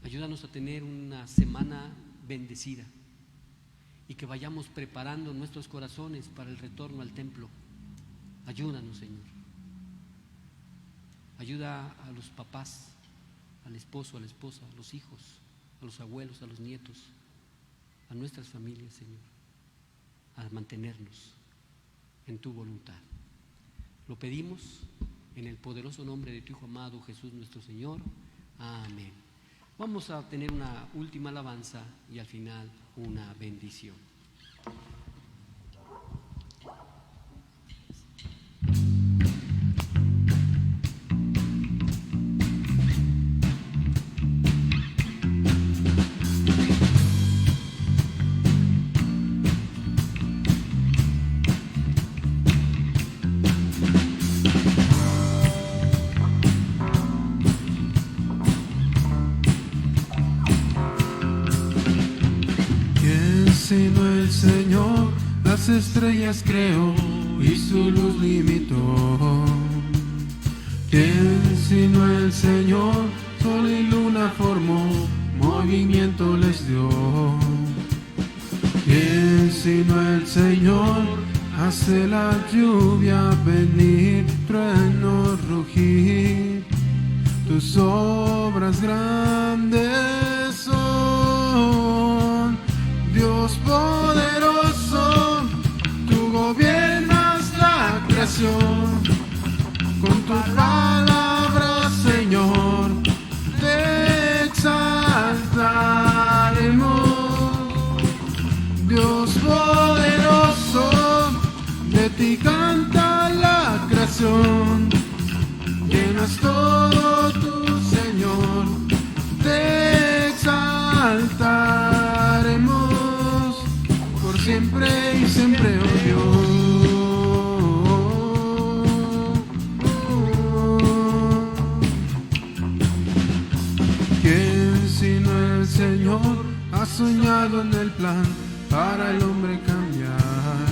Ayúdanos a tener una semana bendecida y que vayamos preparando nuestros corazones para el retorno al templo. Ayúdanos, Señor. Ayuda a los papás, al esposo, a la esposa, a los hijos, a los abuelos, a los nietos, a nuestras familias, Señor, a mantenernos en tu voluntad. Lo pedimos en el poderoso nombre de tu Hijo amado, Jesús nuestro Señor. Amén. Vamos a tener una última alabanza y al final una bendición. Sino el Señor, las estrellas creó y su luz limitó. ¿Quién sino el Señor, sol y luna formó, movimiento les dio? ¿Quién sino el Señor, hace la lluvia venir, trueno rugir? tus obras grandes son. Dios poderoso, tú gobiernas la creación. Con tu palabra, Señor, te exaltaremos. Dios poderoso, de ti canta la creación. Llenas todo tu Señor, te exaltaremos por siempre y siempre, oh Dios. ¿Quién sino el Señor ha soñado en el plan para el hombre cambiar?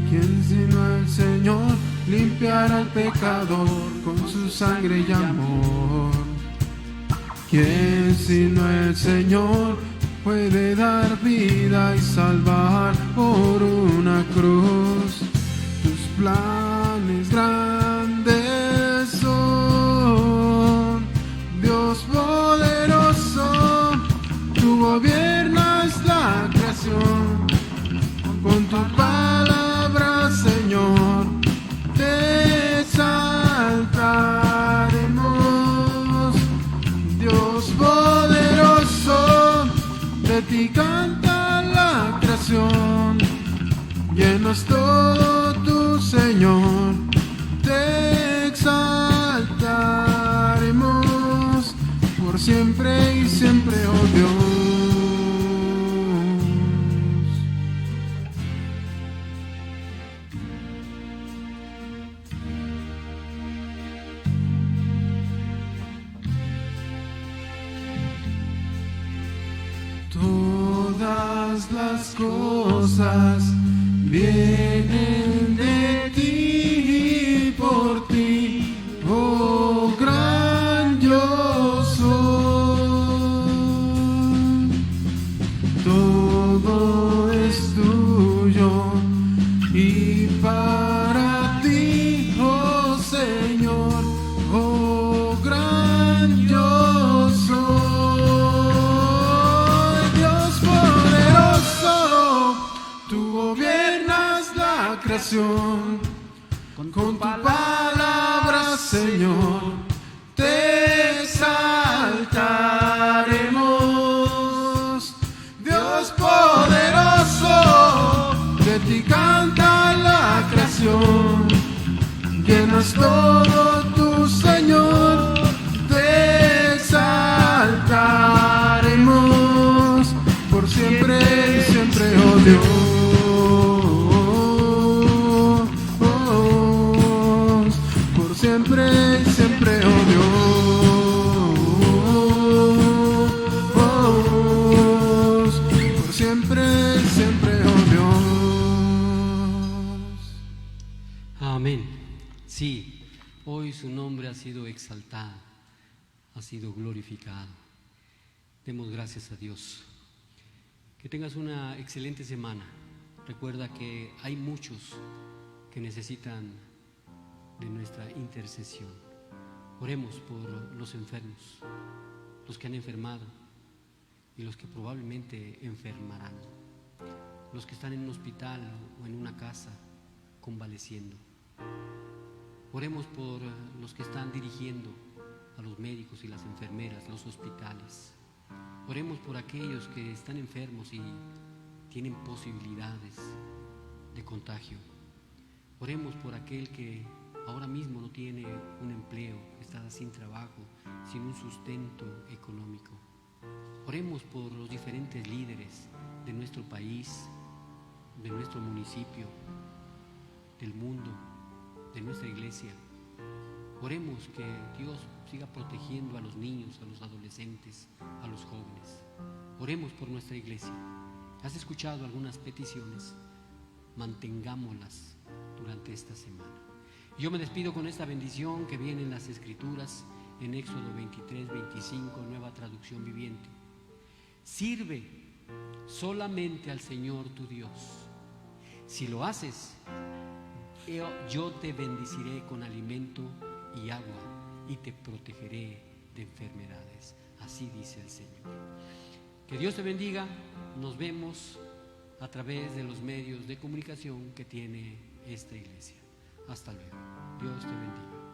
¿Quién sino el Señor limpiará al pecador con su sangre y amor? ¿Quién sino el Señor puede dar vida y salvar por una cruz? Tus planes grandes son. Dios poderoso, tú gobiernas la creación. Con tu palabra, Señor, te exaltaremos. Dios poderoso, de ti canta la creación. Llenas todo tu Señor, te exaltaremos por siempre y siempre, oh Dios. Todas las cosas vienen de ti y por ti, oh gran yo soy. Todo es tuyo y para ti, oh Señor, oh gran yo soy. Dios poderoso, tú gobiernas la creación. Con tu palabra, Señor, te exaltaremos. Dios poderoso, de ti canta la creación. Llenas todo tu Señor, te exaltaremos por siempre y siempre, oh Dios. Por siempre y siempre, oh Dios. Por siempre y siempre, oh Dios. Amén. Sí, hoy su nombre ha sido exaltado, ha sido glorificado. Demos gracias a Dios. Que tengas una excelente semana. Recuerda que hay muchos que necesitan de nuestra intercesión. Oremos por los enfermos, los que han enfermado y los que probablemente enfermarán, los que están en un hospital o en una casa convaleciendo. Oremos por los que están dirigiendo a los médicos y las enfermeras, los hospitales. Oremos por aquellos que están enfermos y tienen posibilidades de contagio. Oremos por aquel que ahora mismo no tiene un empleo, está sin trabajo, sin un sustento económico. Oremos por los diferentes líderes de nuestro país, de nuestro municipio, del mundo, de nuestra iglesia. Oremos que Dios siga protegiendo a los niños, a los adolescentes, a los jóvenes. Oremos por nuestra iglesia. ¿Has escuchado algunas peticiones? Mantengámoslas durante esta semana. Yo me despido con esta bendición que viene en las Escrituras, en Éxodo 23, 25, Nueva Traducción Viviente. Sirve solamente al Señor tu Dios. Si lo haces, yo te bendeciré con alimento y agua, y te protegeré de enfermedades. Así dice el Señor. Que Dios te bendiga. Nos vemos a través de los medios de comunicación que tiene esta iglesia. Hasta luego. Dios te bendiga.